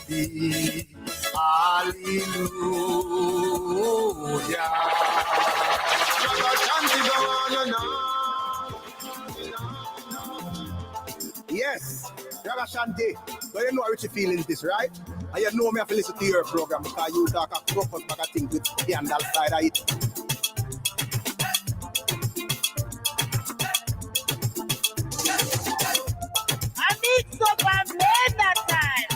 thee. Hallelujah. Ragashanti Dona. Yes, Ragashanti. But you know how Richie feelings this, right? And you know me have to listen to your program because you talk a crocus back a thing with the handle side of it. I need some man that time.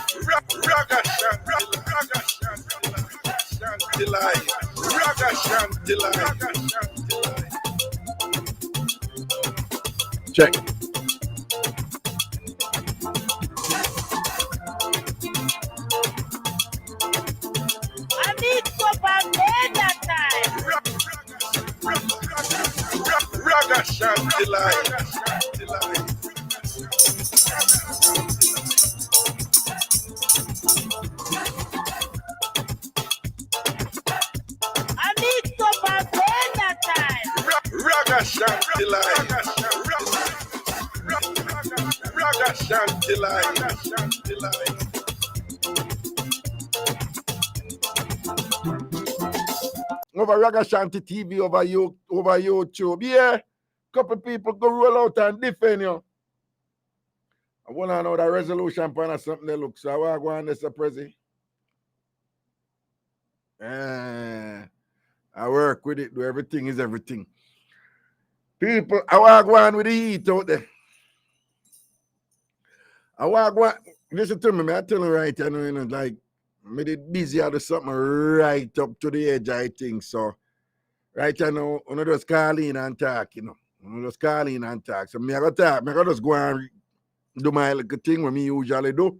Ragashanti line. Ragashanti line. Check. I need some man that time. Ragashanti line. I need some man that time. Ragashanti line. Ragashanti line. Over Ragashanti TV, over YouTube. Yeah, couple people go roll out and defend you. I want to know the resolution plan or something that looks. So I go on this, Prezi. I work with it. Do everything is everything. People, I want to go on with the heat out there. I want to go on. Listen to me, I tell you right, you know, like, me did busy out of something right up to the edge, I think. So, right now, I just call in and talk, you know. I just call in and talk. So, I got to talk. I just go and do my little thing what me usually do.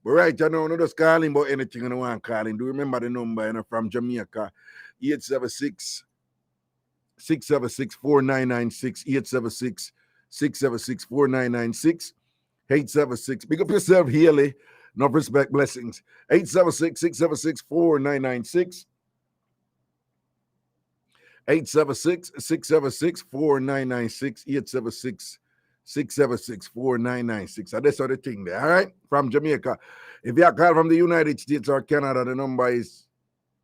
But right now, I just call in about anything I want to call in. Do remember the number, you know, from Jamaica, 876-676-4996, 876-676-4996, 876. Pick up yourself, Healy. No respect, blessings. 876-676-4996. 876-676-4996. 876-676-4996. So that's the thing there, all right? From Jamaica. If you call from the United States or Canada, the number is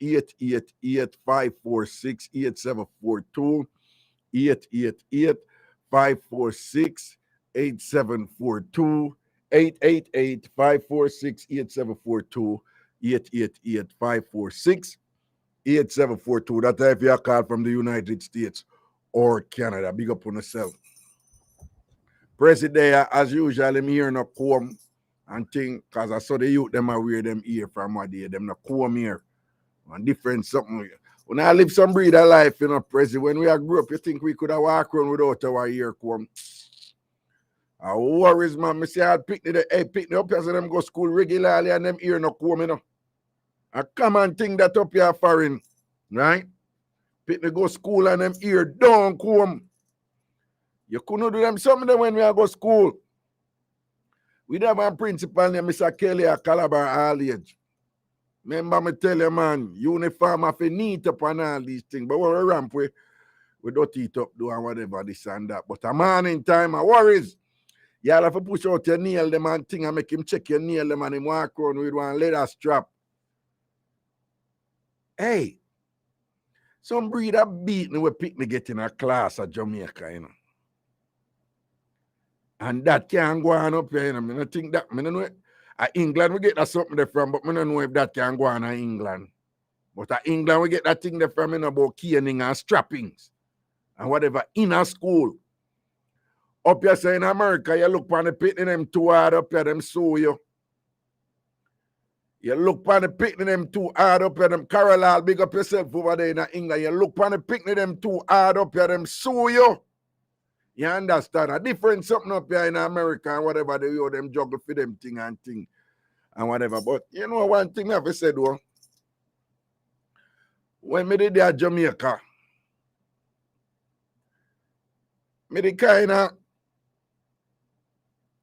888-546-8742. 888-546-8742. 888-546-8742. 888-546-8742. That's if you call from the United States or Canada. Big up on yourself. President, as usual, I'm here no comb and thing, because I saw the youth, them are wear them ear from what day, them no comb here. And different something. When I live some breed of life, you know, President, when we grew up, you think we could have walked around without our ear comb? I worries, man. I say I'll pick the up here so them go school regularly and them ear no comb, you know. I come and think that up here foreign, right? Pick the go school and them ear don't comb. You couldn't do them something when we go school. We have a principal named Mr. Kelly at Calabar all age. Remember me tell you, man, uniform have to neat up on all these things. But when we ramp, we don't eat up, do and whatever, this and that. But a man in time, I worries. You have to push out your nail them and thing and make him check your nail them and him walk around with one leather strap. Hey, some breed of beating we pick me get in a class at Jamaica, you know. And that can go on up here, you know. I think that, I don't know. At England, we get that something there from, but I don't know if that can go on in England. But at England, we get that thing there from, you know, about caning and strappings and whatever in a school. Up here, say in America, you look on the pitting them too hard up here, them sue you. You look on the pitting them too hard up here, them Carol, big up yourself over there in England. You look on the pitting them too hard up here, them sue you. You understand? A different something up here in America and whatever they do, them juggle for them thing and whatever. But you know one thing I have said, though, when me did that Jamaica, me the kind of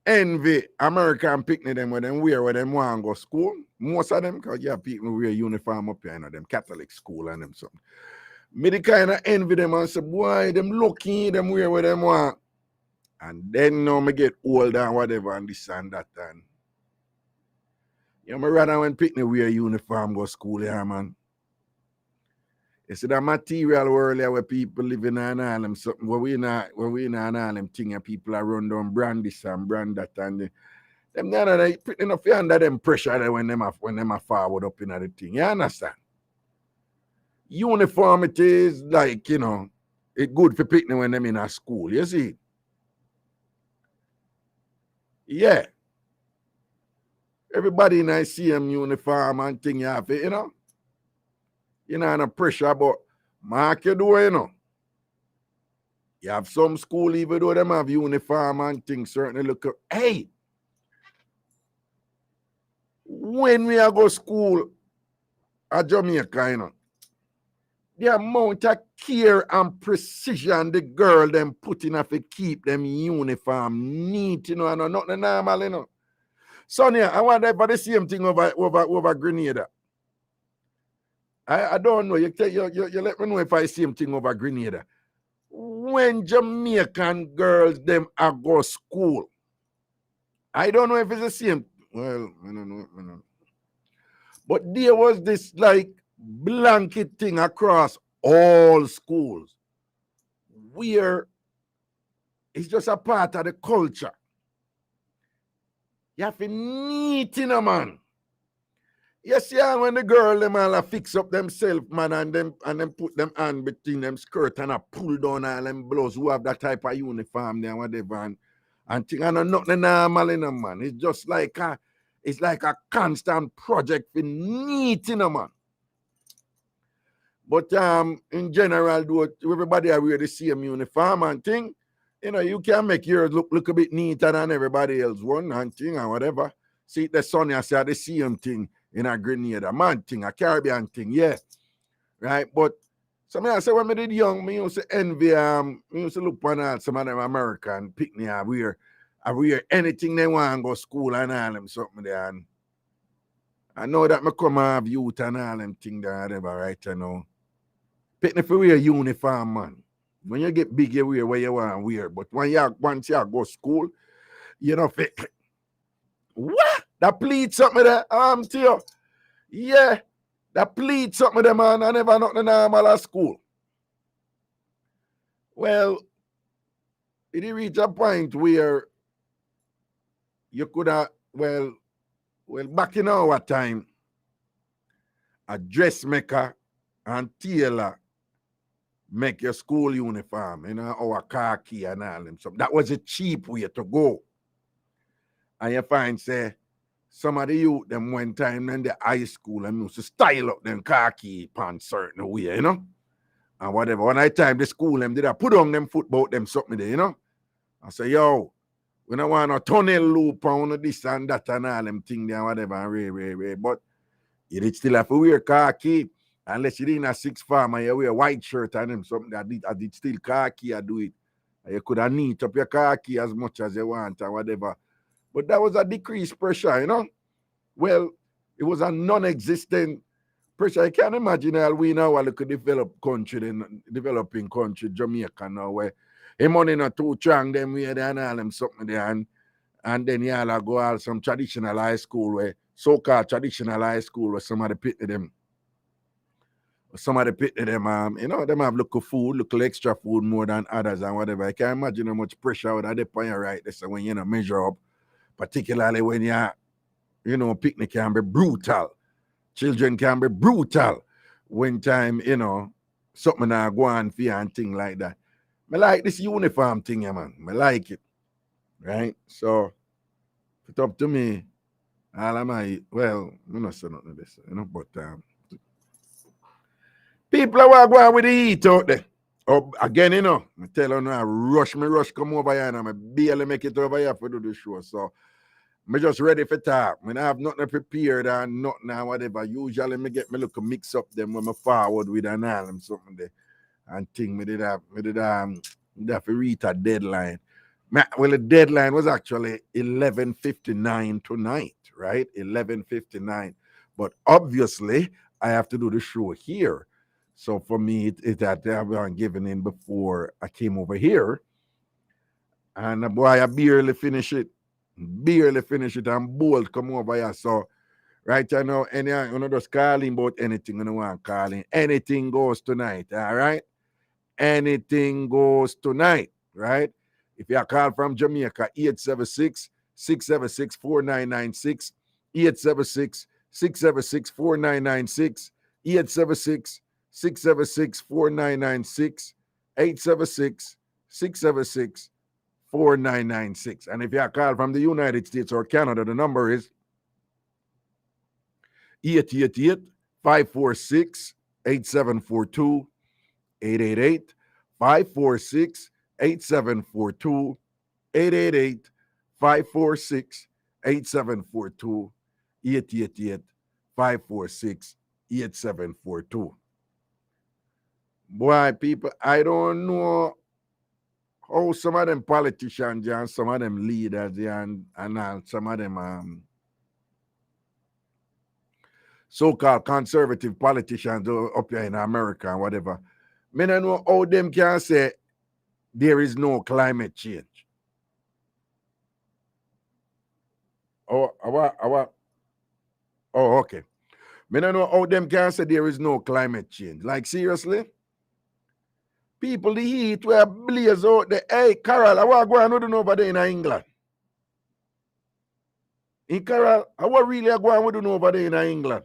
envy American picnic them when them wear where them want to go school. Most of them, because you have people wear uniform up here, you know, them Catholic school and them something. Me the kind of envy them and say, boy, them lucky, them wear where them want. And then now me get old and whatever and this and that. And You know, rather when picnic wear uniform go school, yeah, man. It's that material world where people living in all them something where we not all them thing and people are run down brand this and brand that and them they put enough under them pressure there when them are forward up in the thing. You understand? Uniformity is like, you know, it's good for picnic when them in a school, you see? Yeah. Everybody in a same uniform and thing you have to, you know? You know, no pressure, but mark you do, you know. You have some school, even though them have uniform and things, certainly look up. Hey, when we are go school at Jamaica, you know, the amount of care and precision the girl them put in to keep them uniform neat, you know, and not the normal, you know. Sonia, I wonder if the same thing over Grenada. I don't know. You let me know if I same thing over Grenada. When Jamaican girls them are go school, I don't know if it's the same. Well, I don't know. But there was this like blanket thing across all schools where it's just a part of the culture. You have to neat in a man. Yes, yeah, when the girl them all fix up themselves, man, and them put them hand between them skirt and pull down all them blouse who have that type of uniform there, whatever, and thing, and nothing normal in a man. It's just like a constant project for neat in a man. But in general, though, everybody are wear the same uniform and thing. You know, you can make yours look a bit neater than everybody else one and thing and whatever. See the sun, I say the same thing in a Grenada, man thing, a Caribbean thing, yeah. Right? But something I say when I did young, me used to envy me used to look on some of them American picnic I wear anything they want to go school and all them something there. And I know that me come have youth and all them thing there, whatever, right? You know. Picnic for wear uniform, man. When you get big, you wear what you want to wear. But once you go school, you know, what? That pleat something there, to you. Yeah, that pleat something there, man. I never not the normal at school. Well, it reach a point where you could have, well, back in our time, a dressmaker and tailor make your school uniform, you know, or khaki and all them. So that was a cheap way to go. And you find, say, some of the youth, them one time in the high school, and used to style up them khaki pants certain way, you know, and whatever. One night time, the school, them did I put on them football, them something there, you know. I say, yo, we don't want a tunnel loop on this and that and all them thing there, whatever, and but you did still have to wear khaki. Unless you're in a sixth form and you wear a white shirt and them something I did still khaki, I do it. You could have neat up your khaki as much as you want or whatever. But that was a decreased pressure, you know. Well, it was a non-existent pressure. I can't imagine how we now look at developing country, Jamaica now, where money not too strong, them way there and all them something there, and then y'all go out some traditional high school where so-called traditional high school where somebody picked them. You know, them have local food, local extra food more than others and whatever. I can't imagine how much pressure would have on you right there. So when you know measure up, particularly when you know, picnic can be brutal. Children can be brutal when time, you know, something I go on for you and thing like that. I like this uniform thing, yeah, man. I like it. Right? So it's up to me. All of my, well, I'm not saying nothing of this, you know, but people are going with the heat out there. Oh, again, you know, I tell you now, rush come over here and I barely make it over here for do the show. So I'm just ready for talk. I have nothing prepared and nothing and whatever. Usually me get me look mix up them when I forward with an album something there. And think me did have to reach a deadline. Well, the deadline was actually 11:59 tonight, right? 11:59. But obviously, I have to do the show here. So for me, it had to have been given in before I came over here. And boy, I barely finish it. And bold come over here. So Right now, just calling about anything you want calling. Anything goes tonight, all right? Anything goes tonight, right? If you call from Jamaica, 876-676-4996, 876-676-4996, 876-676-4996, 876-676-4996. And if you call from the United States or Canada, the number is 888-546-8742, 888-546-8742, 888-546-8742, 888-546-8742. Boy, people, I don't know how some of them politicians and some of them leaders and some of them so-called conservative politicians up here in America and whatever. I don't know how them can say there is no climate change. Oh, okay. I don't know how them can say there is no climate change. Like, seriously? People, the heat were blaze out there. Hey, Carol, I want to go and do over there in England. In Carol, I want really go and do over there in England.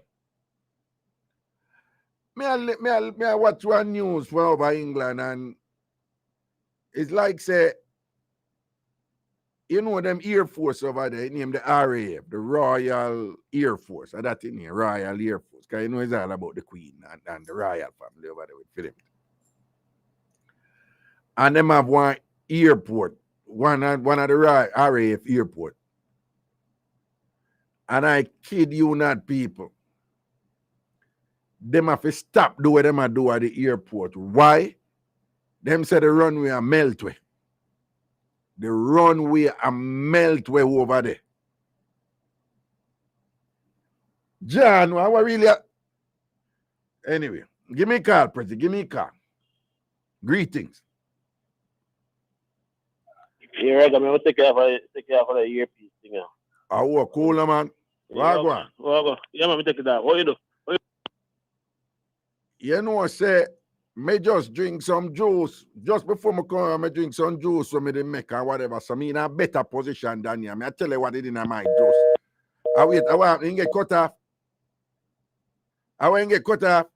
I watch one news from over England, and it's like, say, you know them Air Force over there, named the RAF, the Royal Air Force. And that's in here, Royal Air Force. Because you know it's all about the Queen and the Royal family over there with Philip. And them have one airport, one of the RAF airport. And I kid you not, people. Them have to stop do what them do at the airport. Why? Them say the runway are meltway. The runway are meltway over there. John, I really... Anyway, give me a call, Pretty. Give me a call. Greetings. Yeah, I'm going to take care of the earpiece thing. Oh, cool, man. Wagwan. Yeah, man, take it out. What you do? You know, say, me just drink some juice. Just before I come, I drink some juice so me they make or whatever. So me in a better position than you. I tell you what it in my juice. I want to get cut off. I want to get cut off.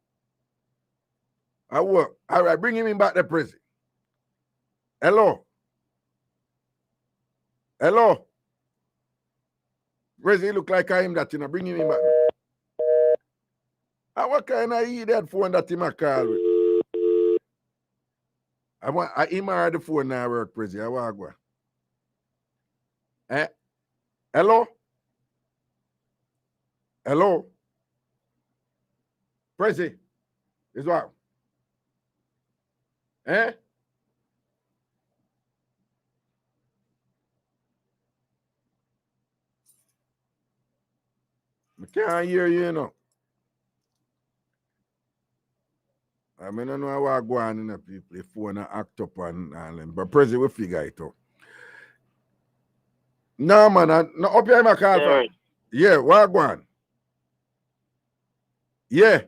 I will. All right, bring him back to prison. Hello. Hello. Prison look like I am that, you know. Bring him back. What kind of idiot phone that him a call with? I heard the phone now work, Prezi. I want to go. Hello? Hello? Prezi? Is what? I can't hear you, you know. I mean, I don't know how I go on in the people, the phone act up and but Prezi will figure it out. No, man, no, up here, my car. Right. Yeah, what go on? Yeah.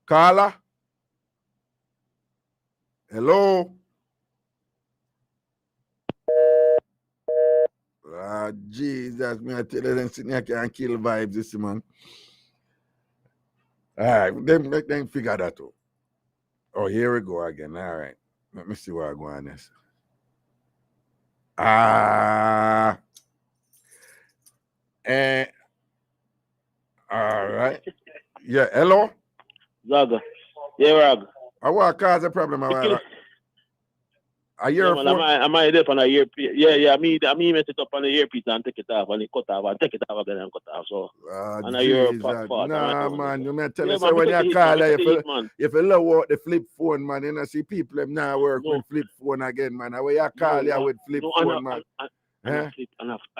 Carla? Hello? Jesus, me I tell you, them sitting here can't kill vibes, this man. All right, then figure that out. Oh, here we go again. All right. Let me see what I go on this. All right. Yeah, hello? Zaga. Yeah, Rag. I want to cause a problem. I hear I might dip on a earpiece. Yeah. I mean, mess it up on the earpiece and take it off and it cut off and take it off again and cut off. So, and I hear a part. Nah, man. You may tell us when you call if you love out the flip phone, man, you know, see people them now work with flip phone again, man. When you call you with flip phone, man. And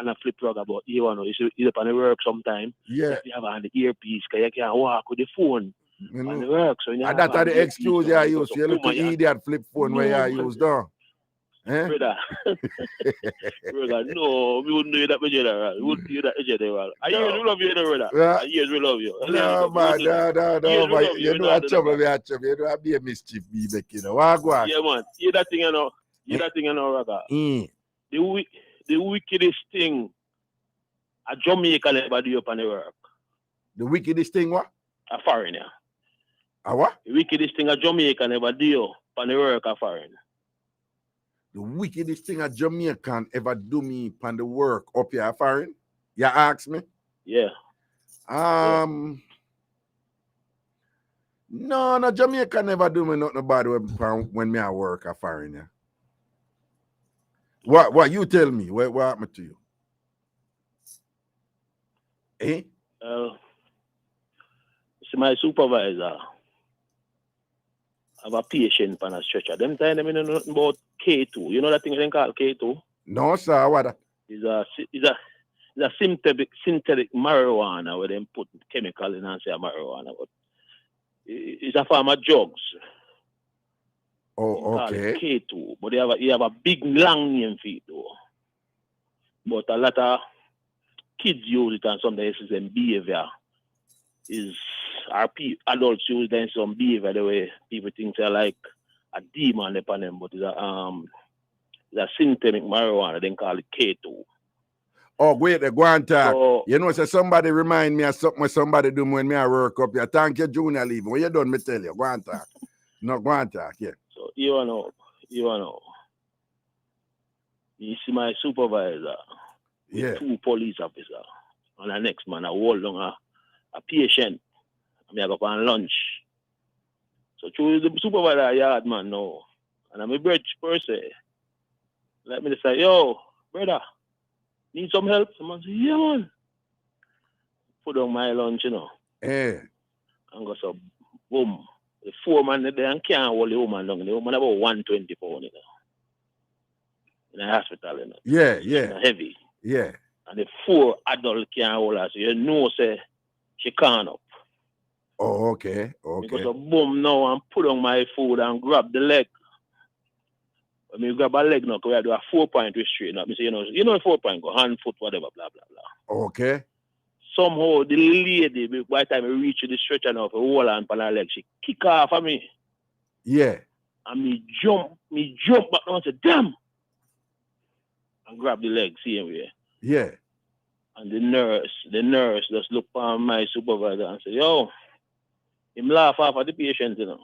I flip rug about you know, you up on the work sometime. Yeah. You have an earpiece because you can't walk with the phone. On the work. So and that's the excuse you use. You look at idiot flip phone where you use, though. Brother. Brother, no, we wouldn't do that with general. We wouldn't do that with general. I years we love you, brother. I years we love you. No, man, no, man. You know what trouble we are trouble. You know what be a mischief be making. What? Yeah, man. Hear that thing, you know. Hear that thing, you know, Raga. The wickedest thing a Jamaica never do upon the work. The wickedest thing what? A foreigner. A what? The wickedest thing a Jamaica never do upon the work a foreigner. The wickedest thing a Jamaican ever do me upon the work up here a foreign? You ask me? Yeah. No, Jamaica never do me nothing bad when me at work a foreign. Yeah. What you tell me? What happened to you? Eh? See, my supervisor have a patient on a stretcher. Them time them know nothing about K2. You know that thing they call K2? No, sir. What that? It's a synthetic marijuana where they put chemical in and say marijuana. But it's a form of drugs. Oh, okay. K2. But you have a big long name for it though. But a lot of kids use it and sometimes it's in behavior. Adults use it in some behavior the way people think they're like a demon upon them, but it's a synthetic marijuana, they call it K2. Oh, wait, go and talk. So, you know, so somebody remind me of something somebody do when me I work up here. Thank you, Junior leaving. When you done, me tell you. Go and talk. No, go and talk, yeah. So, you know. You see my supervisor with 2 police officers. And the next man, I hold on a patient. I go on lunch. So through the supervisor yard man now. And I'm a bridge person. Let me just say, yo, brother, need some help? Someone say, yeah, man. Put on my lunch, you know. Yeah. And go so boom. The 4 man there and can't hold the woman down. The woman about 120 pounds, you know. In the hospital, you know. Yeah. It's heavy. Yeah. And the 4 adults can't hold her. So you know, say, she can't up. Oh, okay. Because of boom now and put on my food and grab the leg. When you grab a leg now, because we do a 4-point restraint. I say, you know 4-point, go hand, foot, whatever, blah, blah, blah. Okay. Somehow the lady, by the time we reach the stretcher now, for hold on her leg, she kick off of me. Yeah. And me jump back now and say, damn! And grab the leg, same way. Yeah. And the nurse just look on my supervisor and say, yo, him laugh off of the patient, you know.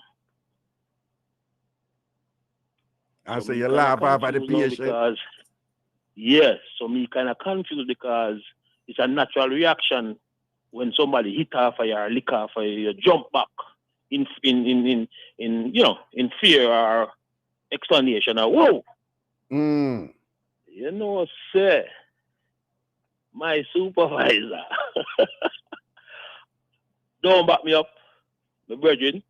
And so you laugh off of the patient? Because, yes, so me kind of confused because it's a natural reaction when somebody hit off of you or lick off of you jump back in fear or explanation or whoa. You know, sir, my supervisor don't back me up, my brethren.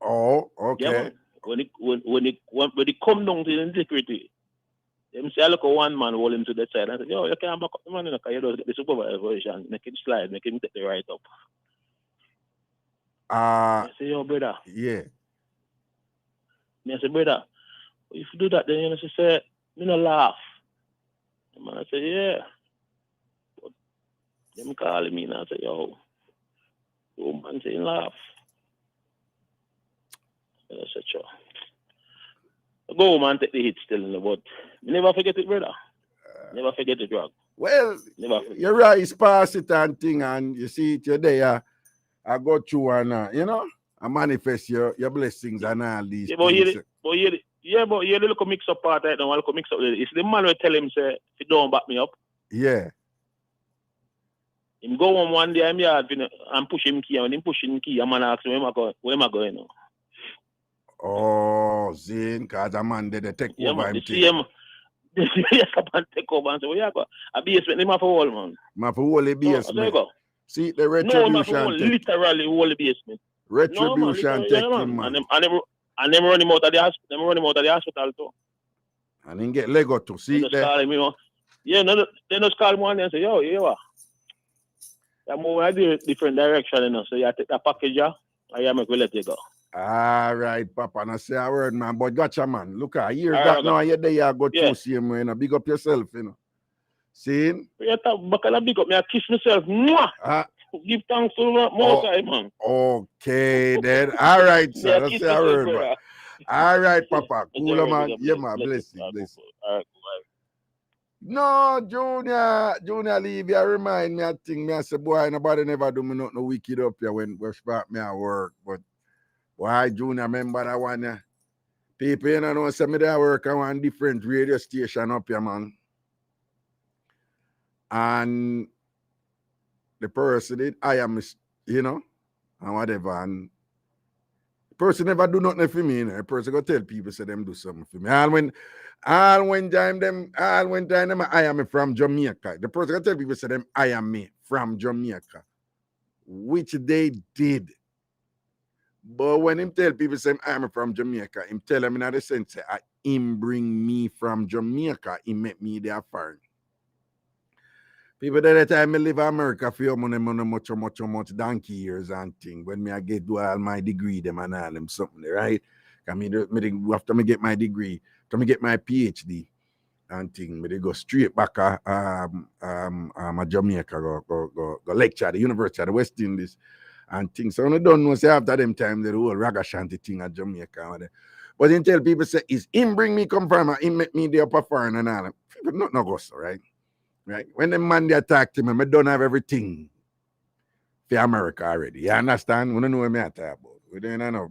Oh, okay. Yeah, when it come down to the integrity, them say I look at one man hold him to the side and say, yo, you can't back up the man, you know, because you don't get the supervisor version, make him slide, make him take the right up. I say, yo, brother. Yeah. I say, brother, if you do that, then you say, me no laugh. The man I say, yeah. But them calling me and I say, yo, man say laugh. I said, sure. Go man, take the hit still, but never forget it, brother. Never forget the drug. Well, you're right, it's past it and thing, and you see it, you're there. I go through and, I manifest your blessings and all these things. But you look a mix up part right now. I look a mix up. It's the man who tell him, say, if you don't back me up. Yeah. Him go on one day, I'm pushing key, and when him pushing key, I'm going to ask him, where am I going now? Oh, Zane, because a man did take over him. Yes, man take over and say, where you go? A basement, him have a wall, man. Him have a whole basement. So, you go. See, the retribution. No, literally whole basement. Retribution take him, man. And them run him out of the hospital, too. And then get Lego too. See, they just call him, they just call him one day and say, yo, you are. You're moving a different direction, so you take that package, and you make we let you go. All right, Papa. Now say a word, man. But gotcha, man. Look, I hear All that right, now. You there, you go yeah. through same way. You know. Big up yourself, you know. See? You talk Bacala big up me, I kiss myself. Mwah! Give thanks to the most high, man. Okay, then. All right, sir. Let's say a word, man. Brother. All right, Papa. Cool, man. Yeah, man. Bless you. Bless you. All right, No, Junior leave you remind me. I think me I say, boy, nobody never do me nothing no wicked up here when we start me at work. But why Junior remember that one? Yeah? People you know say me there work on one different radio station up here, man. And the person did I am, you know, and whatever. And the person never do nothing for me, you know. The person go tell people say them do something for me. All when time them I am from Jamaica. The person go tell people say them I am me from Jamaica. Which they did. But when him tell people say I'm from Jamaica, him tell them in the sense him bring me from Jamaica, he make me their foreign. People at that time I live in America for much donkey years and thing. When me I get do all my degree, them and all them something, right? I mean, after me get my degree, after me get my PhD and thing, me they go straight back a Jamaica, go lecture at the University of the West Indies and things. So I don't know say after them time the whole Ragashanti thing at Jamaica. But then tell people say is him bring me come from him make me the upper foreign and all. People not no go so, right? Right? When the man they attack him, I don't have everything for America already. You understand? We don't know what I talk about. We don't know.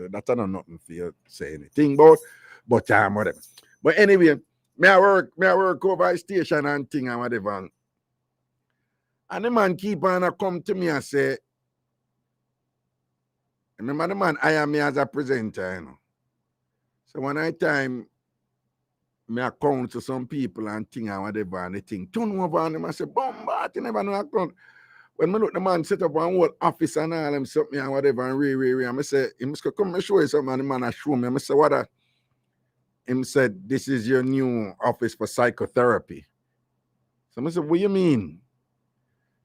That's not nothing for you to say anything about, but whatever. But anyway, me I work over a station and thing and whatever. And the man keep on come to me and say, remember the man hire me as a presenter, you know. So when I time me account to some people and thing and whatever and they think, turn over and them I say, bomba, you never know account. When me look the man set up one whole office and all them something and whatever and I say, he must come and show you something and the man I show me. I say, what that? Him said, this is your new office for psychotherapy. So I said, what you mean?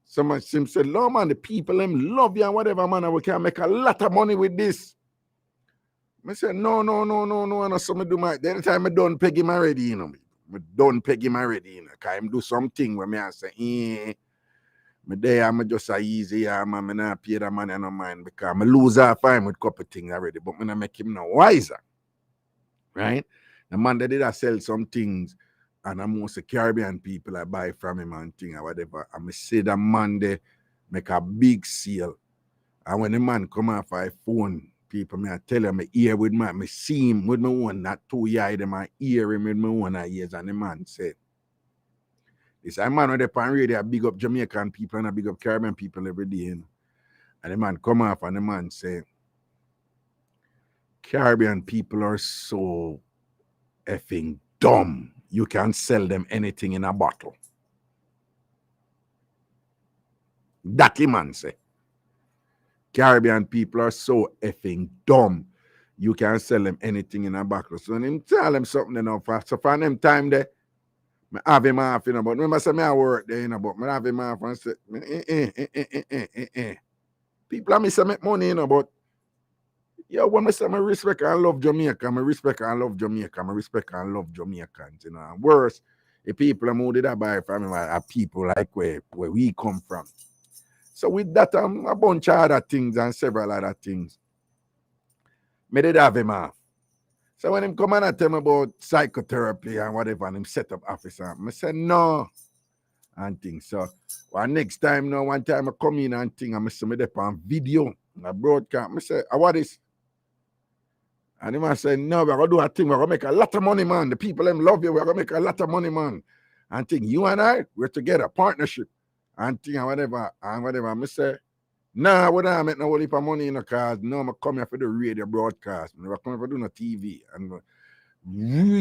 Someone said, no man, the people them love you and whatever, man, and we can make a lot of money with this. I said, no. And so I do my, the time I done peg him already, you know. I done peg him already, you know. Because I do something where I say, me there, I'm just a easy, I'm not pay the money, I don't mind, because I lose half time with a couple things already, but I make him no wiser. Right? The man that did I sell some things, and I'm most Caribbean people I buy from him and thing or whatever. And I say the man they make a big sale. And when the man come off my phone, people me I tell him I hear with my I see him with my one, not two years, them I hear him with my one ears, and the man said, this a man with the pan radio, I big up Jamaican people and I big up Caribbean people every day. You know? And the man come off and the man say, Caribbean people are so effing dumb. You can sell them anything in a bottle. That the man say. Caribbean people are so effing dumb. You can sell them anything in a bottle. So him tell them something enough. So for them time there, I have him off, you know, but remember say me I work there, you know, but I have him off and say, people are me say make money, you know, but yo, when I say I respect and love Jamaica, I respect and love Jamaica, I respect and love Jamaicans, you know. And worse, the people who did that buy from me are people like where we come from. So with that, a bunch of other things and several other things, me did have him off. So when him come and tell me about psychotherapy and whatever, and him set up office, I said no, and things. So one time I come in and thing, I say me there on video, I broadcast. I say, what is? And the man said, no, we're going to do a thing. We're going to make a lot of money, man. The people them love you. We're going to make a lot of money, man. And think, you and I, we're together, partnership. And think, and whatever. I say, nah, we don't make no whole heap of money in the cars. No, I'm coming here for the radio broadcast. I'm coming for doing a TV. And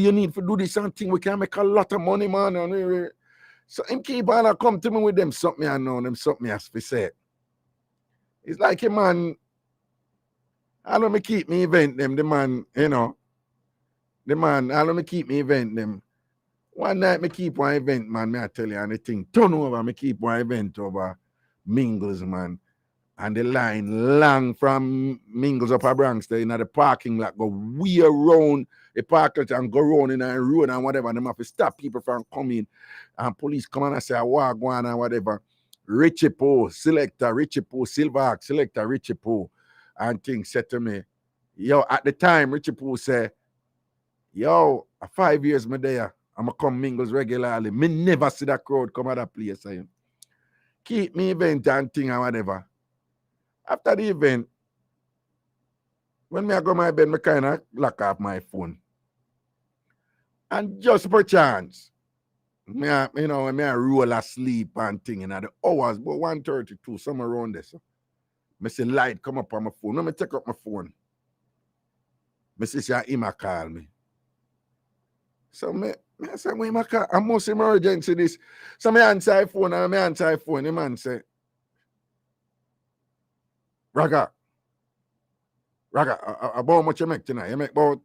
you need to do this and thing. We can make a lot of money, man. And so him keep on come to me with them something I know, them something as we say. It's like a man. I don't me keep me event them, the man, you know. The man, I don't me keep me event them. One night me keep one event, man, me I tell you anything. Turn over, me keep one event over Mingles, man. And the line long from Mingles up a Bronx there in the parking lot, go way around the parking lot and go around in a road and whatever. And them have to stop people from coming. And police come and say, walk one and whatever. Richie Poe, selector, Richie Poe, Silver selector, Richie Poe. And things said to me, yo, at the time, Richie Poe said, yo, 5 years me there, I'm going to come Mingles regularly. Me never see that crowd come at that place. Keep me event and thing and whatever. After the event, when I go to my bed, I kind of lock off my phone. And just per chance, I roll asleep and thing in the hours, but 1:32, somewhere around there. So I see light come up on my phone. Let me take up my phone. I see him call me. So I say, when I call, I must emergency this. So I answer my phone and I answer my phone. The man say, Raga, about how much you make tonight? You make about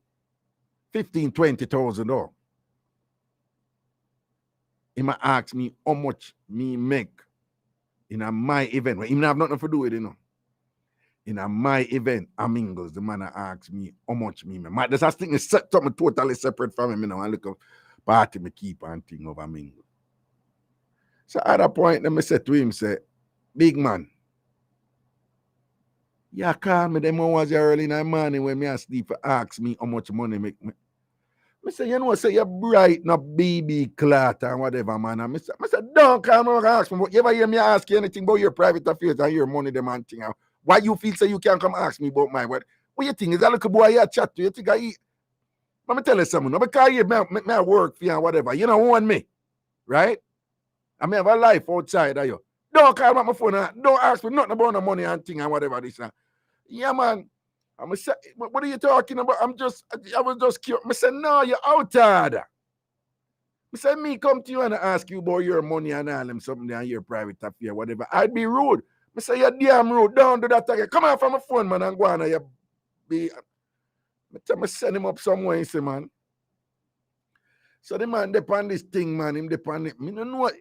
15,000, 20,000 dollars. He might ask me how much me make in my event. He have nothing to do with it, In my event, Mingles, the man asks me how much me make. This thing is something totally separate from him. I look up party me keep and thing over Mingles. So at that point, I said to him, say, big man, yeah, call me them hours early in the morning when me asleep ask me how much money make me. I say, say you're bright, not baby clot and whatever, man. I say, don't call me and ask me. But you ever hear me ask you anything about your private affairs and your money, them and thing? Why you feel so you can't come ask me about mine? What you think? Is that little boy here chat to you? Think I eat? Let me tell you something. No, because you me work for you and whatever. You don't want me, right? I may have a life outside of you. Don't call me on my phone. Don't ask me nothing about the money and thing and whatever this. Yeah, man. I'm say, what are you talking about? I was just curious. I said, no, you're outside. I said, me come to you and ask you about your money and all them something and your private affair, whatever. I'd be rude. I say, you're damn rude. Don't do that again. Come on from my phone, man, and go on. I send him up somewhere, you see, man. So the man depend this thing, man. Him depend it. Me don't know what.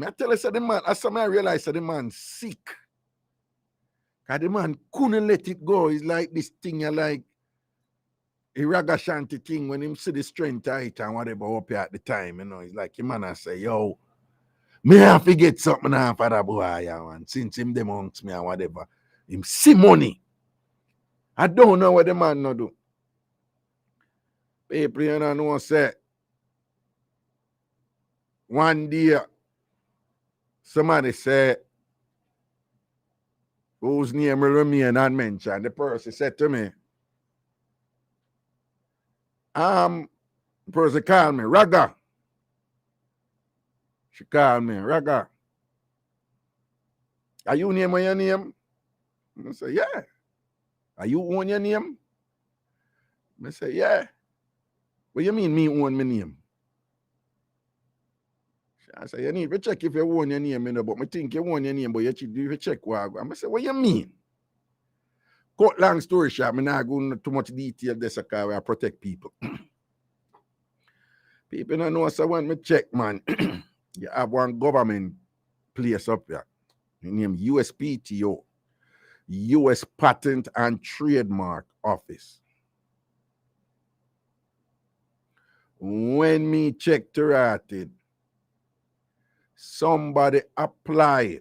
I tell you, so the man, as I realize that the man sick. Because the man couldn't let it go. It's like this thing, like a Ragashanti thing when him see the strength tight and whatever up here at the time, It's like the man I say, yo, me have to get something off for that boy, man. Since him amongst me and whatever. Him see money. I don't know what the man no do. People, know, say, one day, somebody said, whose name will remain unmentioned. The person said to me, the person called me, Raga. She called me, Raga. Are you name on your name? I say, yeah. Are you own your name? I say, yeah. What you mean me own my name? I say, you need to check if you own your name, but I think you own your name, but you need to check what I say, what you mean? Cut long story short, I'm not going into too much detail this because I protect people. People don't know, so when I check, man, you have one government place up here, named USPTO, US Patent and Trademark Office. When me check to write it, somebody applied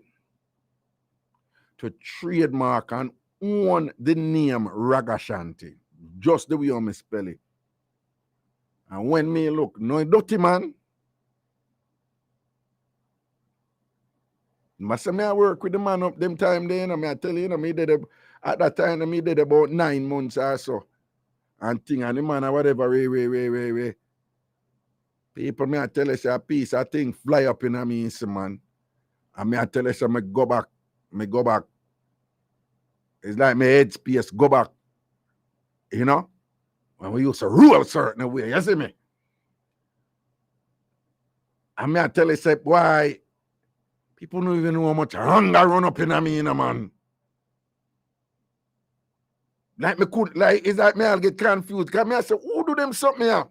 to trademark and own the name Ragashanti, just the way I spell it. And when me look, no dirty man. I work with the man up them time there, I tell you, me did at that time, me did about 9 months or so. And thing, and the man or whatever, way. People, me I tell you, say a piece of thing fly up in me, man. And me I tell you, say me go back. It's like my head space go back. When we used to rule certain way, you see me? And me I tell you, say, why people don't even know how much hunger run up in me, man. It's like me I'll get confused. Because me I say, who do them something here?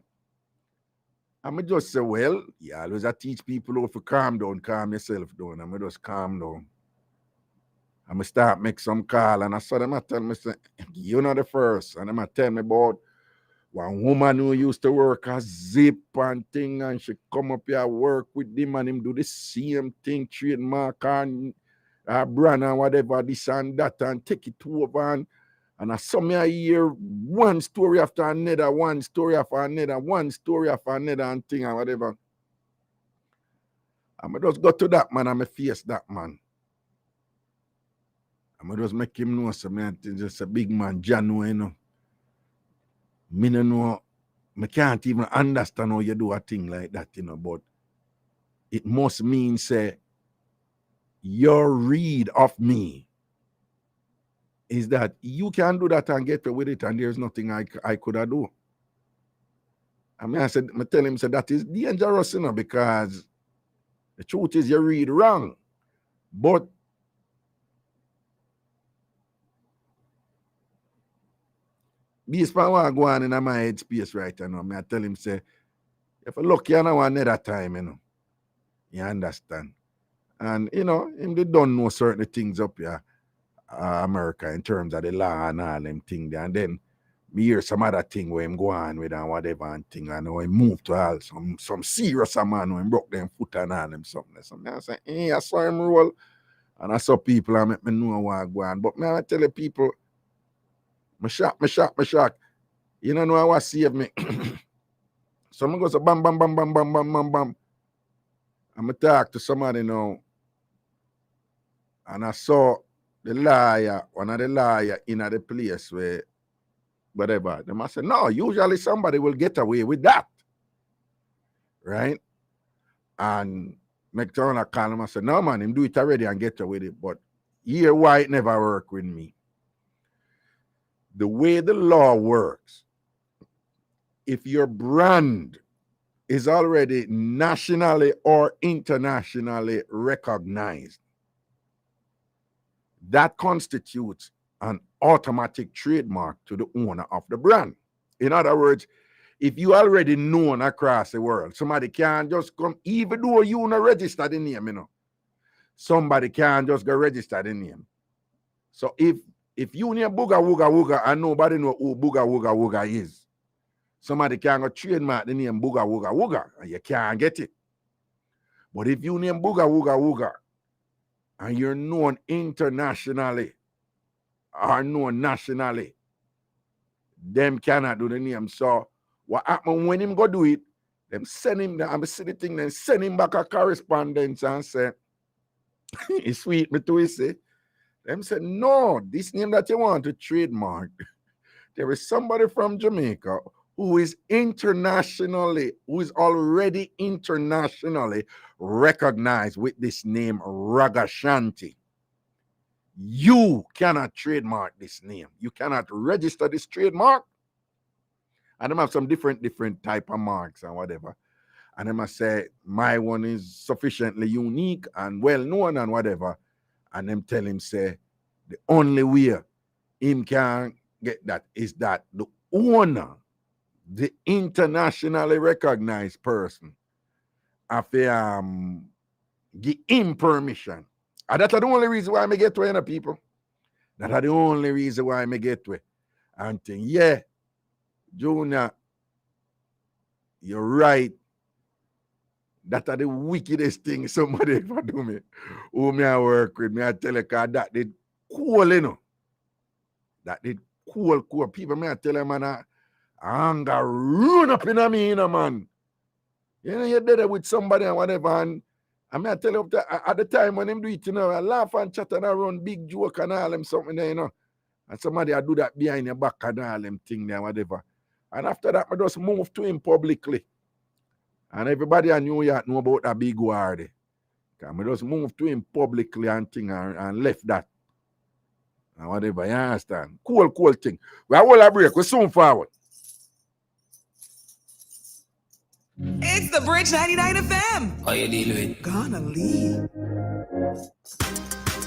And I just say, well, yeah, I always teach people how to calm down, calm yourself down. And I just calm down. And I start make some call, and I saw them tell me, say, you're not the first. And them tell me about one woman who used to work a zip and thing, and she come up here work with him, and him do the same thing, trademark and brand and whatever, this and that, and take it over. And I saw me hear one story after another, one story after another, one story after another, and thing and whatever. And I just go to that man and I face that man. And I just make him know, so me just a big man, John, you know. Me no know, I can't even understand how you do a thing like that, you know, but it must mean, say, your read of me is that you can do that and get away with it, and there's nothing I could have do. I mean, I tell him, say, that is dangerous, you know, because the truth is you read wrong. But based on what go on in my head space right now, I tell him, say, if I look here now another time, you know, you understand. And, you know, him they don't know certain things up here, America, in terms of the law and all them things there. And then me hear some other thing where him go on with and whatever and thing, and how he move to all some serious man who him broke them foot and all them something. So I say, hey, I saw him roll, and I saw people and make me know what go on. But I tell the people, me shock. You know what save me? So I go say bam. And I talk to somebody now, and I saw the lawyer, one of the lawyer in the place where whatever. They must say, no, usually somebody will get away with that. Right? And McDonald call him and say, no man, him do it already and get away with it. But here why it never work with me. The way the law works, if your brand is already nationally or internationally recognized, that constitutes an automatic trademark to the owner of the brand. In other words, if you already known across the world, somebody can't just come, even though you not register the name, you know, somebody can't just go register the name. So if you name Booga Wooga Wooga and nobody know who Booga Wooga Wooga is, somebody can go trademark the name Booga Wooga Wooga and you can't get it. But if you name Booga Wooga Wooga and you're known internationally or known nationally, them cannot do the name. So what happened when him go do it, them send him, I'm sitting thing, then send him back a correspondence and say, it's sweet me to say. Them said, no, this name that you want to trademark, there is somebody from Jamaica who is already internationally recognized with this name, Ragashanti. You cannot trademark this name. You cannot register this trademark. And them have some different type of marks and whatever. And them say, my one is sufficiently unique and well-known and whatever. And them tell him, say, the only way him can get that is that the owner, the internationally recognized person, have to give him permission. And that's the only reason why I get to it, people. That's the only reason why I get to it. And think, yeah, Junior, you're right. That are the wickedest thing somebody ever do me. Who me I work with me, I tell you, cause that did cool, you know. That did cool. People me I tell them, man, anger run up in me, you know, man. You know, you're there with somebody and whatever, and I mean, I tell you, at the time when them do it, you know, I laugh and chat and I run big joke and all them something there, you know. And somebody I do that behind your back and all them thing there, whatever. And after that, I just move to him publicly. And everybody in New York know about that big war there. I just moved to him publicly and thing and left that. And whatever, you understand? Cool thing. We are all a break. We're soon forward. It's the Bridge 99 FM. How you deal with? Gonna leave.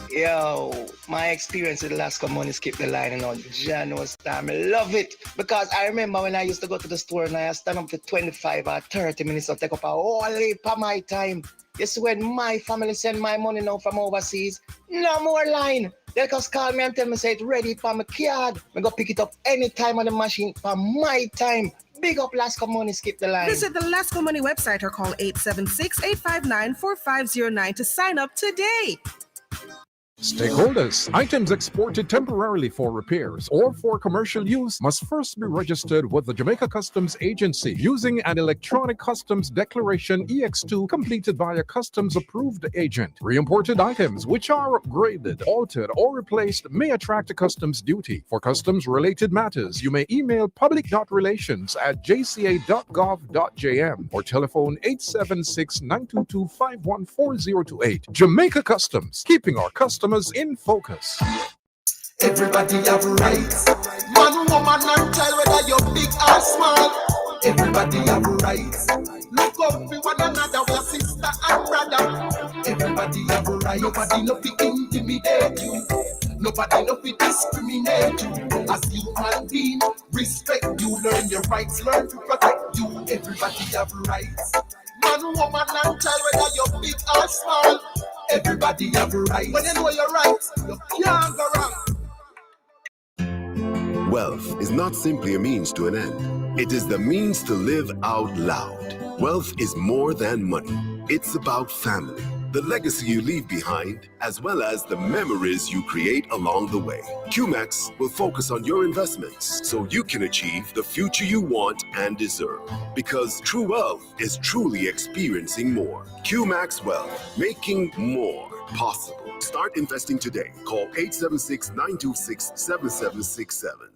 Yo, my experience with the last couple months, skip the line and all. January's time, I love it. Because I remember when I used to go to the store and I stand up for 25 or 30 minutes to take up a whole heap of my time. Yes, when my family send my money now from overseas, no more line. They just call me and tell me, say it's ready for my card. I go pick it up anytime on the machine for my time. Big up Lasco Money, skip the line. Visit the Lasco Money website or call 876-859-4509 to sign up today. Stakeholders, items exported temporarily for repairs or for commercial use must first be registered with the Jamaica Customs Agency using an electronic customs declaration EX2 completed by a customs approved agent. Re-imported items which are upgraded, altered, or replaced may attract a customs duty. For customs related matters, you may email public.relations@jca.gov.jm or telephone 876-922-51408. Jamaica Customs, keeping our customers in focus. Everybody have rights. Man, woman, and child, whether you're big or small. Everybody have rights. Look up for one another, we're sister and brother. Everybody have rights. Nobody no fi intimidate you. Nobody no fi discriminate you. As human being, respect you. Learn your rights, learn to protect you. Everybody have rights. Man, woman, and child, whether you're big or small. Everybody have rights. When you know your rights, you can't go wrong. Wealth is not simply a means to an end. It is the means to live out loud. Wealth is more than money. It's about family, the legacy you leave behind, as well as the memories you create along the way. QMAX will focus on your investments so you can achieve the future you want and deserve. Because true wealth is truly experiencing more. QMAX Wealth, making more possible. Start investing today. Call 876-926-7767.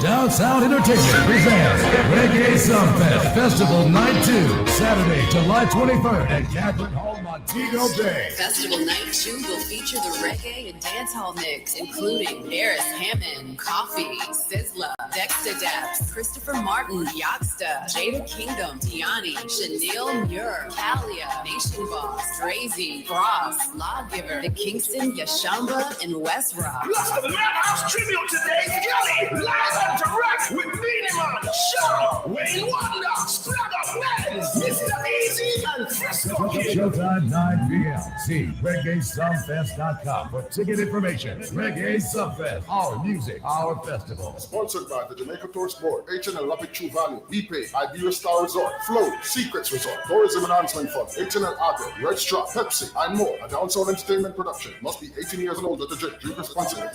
Down Sound Entertainment presents Reggae Sumfest Festival Night 2, Saturday, July 23rd at Catherine Hall, Montego Bay. Festival Night 2 will feature the reggae and dancehall mix, including Harris Hammond, Coffee, Sizzla, Dexter Daps, Christopher Martin, Youngsta, Jada Kingdom, Tiani, Chanel Muir, Kalia, Nation Boss, Drazy, Frost, Lawgiver, The Kingston, Yashamba, and West Rock. Plus the Madhouse tribute today, Skelly, live and direct with Miniman, Shaw, Wayne Wonder, Spragger Man, Mr. Easy, and Fresco Kid. Showtime 9 p.m. See ReggaeSumFest.com for ticket information. Reggae Sumfest, our music, our festival. Sponsored by the Jamaica Tourist Board, H&L Rapid True Valley, VPay, Iberia Star Resort, Flow, Secrets Resort, Tourism Enhancement Fund, H&L Agro, Red Straw, Pepsi, and more. A Down Sound Entertainment production. Must be 18 years and older to drink. Drink responsibly.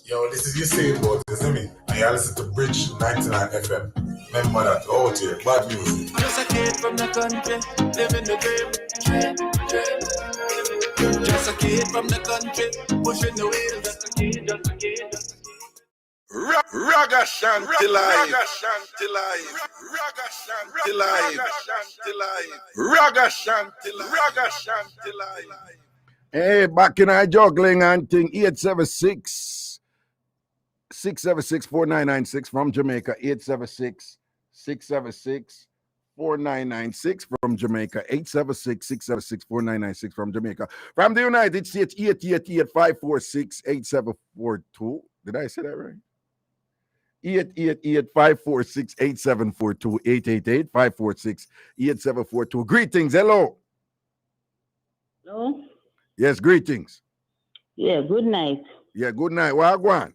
Yo, this is Usain Bolt, isn't me? And you listen to Bridge 99 FM. Remember that, out here, bad music. Just a kid from the country, living the dream. Just a kid from the country, pushing the wheels. Just a kid. Ragashanti live. Ragashanti live. Hey, back in our juggling and thing, 876-676-4996 from Jamaica, 876-676-4996 from Jamaica, 876-676-4996 from Jamaica. From the United States, 888-546-8742. Did I say that right? 888-546-8742, 888-546-8742. Greetings, hello. Hello? Yes, greetings. Yeah, good night. Yeah, good night. Where you going?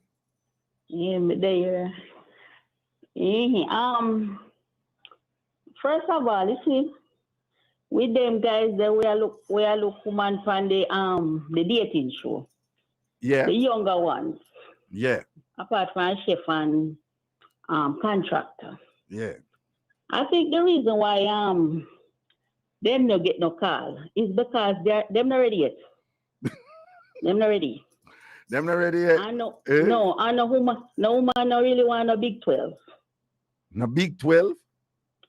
Yeah, me there. First of all, you see, with them guys that we are look woman from the dating show. Yeah. The younger ones. Yeah. Apart from chef and contractor. Yeah. I think the reason why them no get no call is because them not ready yet. Them not ready. Them not ready yet? I know. No, I know woman no really want no big 12. No big 12?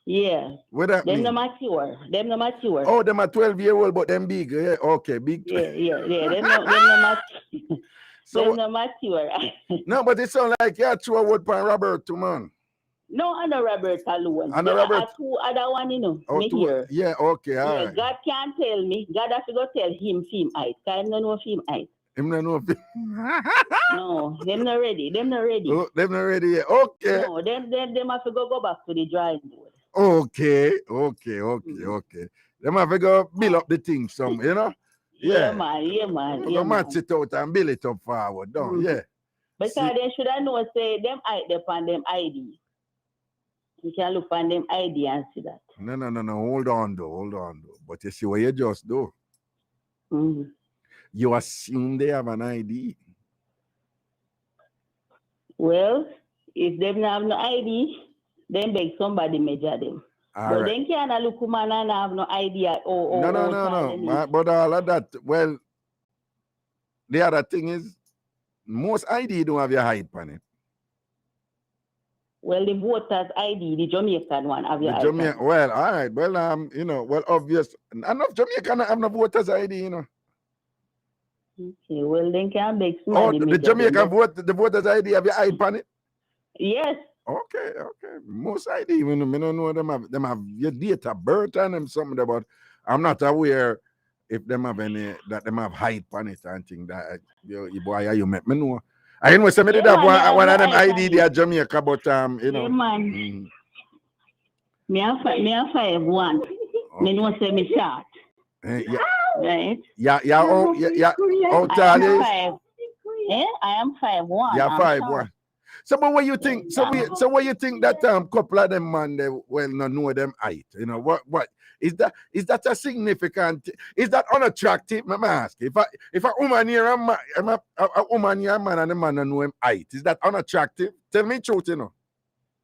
Yeah. What that them mean? no mature. Them no mature. Oh, them are 12-year-old, but them big. Yeah, okay, big 12. Yeah. Them no mature. So, them no mature. No, but it sounds like you're true word for Robert, man. No, I know Robert alone. I know Robert. Two other one, you know. Oh, me two, here. yeah, okay, all right. God can't tell me. God has to go tell him film height. I don't know film height. Him not know. No, them not ready. Them not ready. Oh, them not ready yet. Okay. No, them have to go back to the drawing board. Okay. Them have to go build up the thing some, you know? Yeah, man. Yeah, man. We're Yeah, gonna match man. it out and build it up forward. Don't yeah. Because See? they should have know say them on them ID. You can look on them ID and see that. No. Hold on though. But you see what you just do. You assume they have an ID. Well, if they don't have no ID, then beg somebody measure them. All but right. then can't look man and have no idea. No. But all of that, well, the other thing is, most ID don't have your height on it. Well, the voters ID, the Jamaican one, have your height on it. Well, all right. Well, obvious. Enough Jamaican have no voters ID, Okay, well, then can beg somebody the Jamaican the voters ID have your height on it? Yes. Okay. Most ID, I don't know them have your date of birth and them something about. I'm not aware if them have any that them have height on it and thing that you met me know. I know somebody that one of them ID they are Jamaica, but Yeah, man. Me a 5'1". Me know say me short. Yeah. Right. Yeah. How tall is? I am 5'1". Yeah, 5'1". So, but what you think? So what you think that couple of them man they well not know them height? What is that? Is that a significant? Is that unattractive? I'm asking. If a woman here a woman here a man and the man don't know him height, is that unattractive? Tell me truth,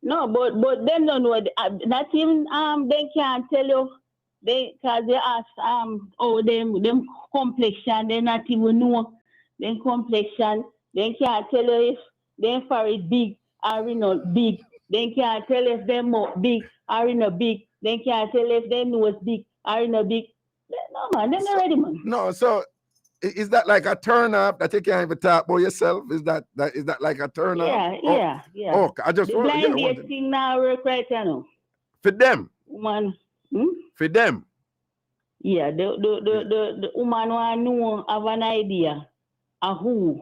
No, but them don't know. Not even they can't tell you. Because they ask them complexion. They not even know them complexion. They can't tell you if them forehead big or not big. They can't tell if them big or not big. They can't tell if them nose big or not big. No man, they're not ready, man. No, so is that like a turn up that you can't even talk about yourself? Is that like a turn up? Yeah. Oh, I just the blind date thing now work right now. For them. Man. For them. Yeah, the woman want know have an idea of who.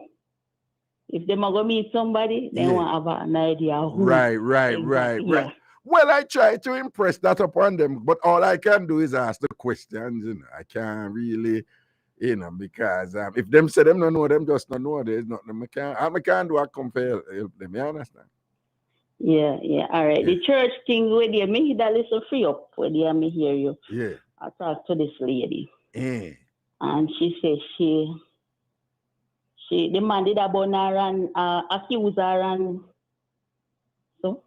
If they are going to meet somebody, they want to have an idea of who. Right. Well, I try to impress that upon them, but all I can do is ask the questions. I can't really, because if them say them don't know, them just don't know. There's nothing I can't do. I compare them. You understand? Yeah. All right. The church thing with you, me that listen free up with you, me hear you. Yeah. I talked to this lady. Yeah. And she said she demanded about her and accused her and so.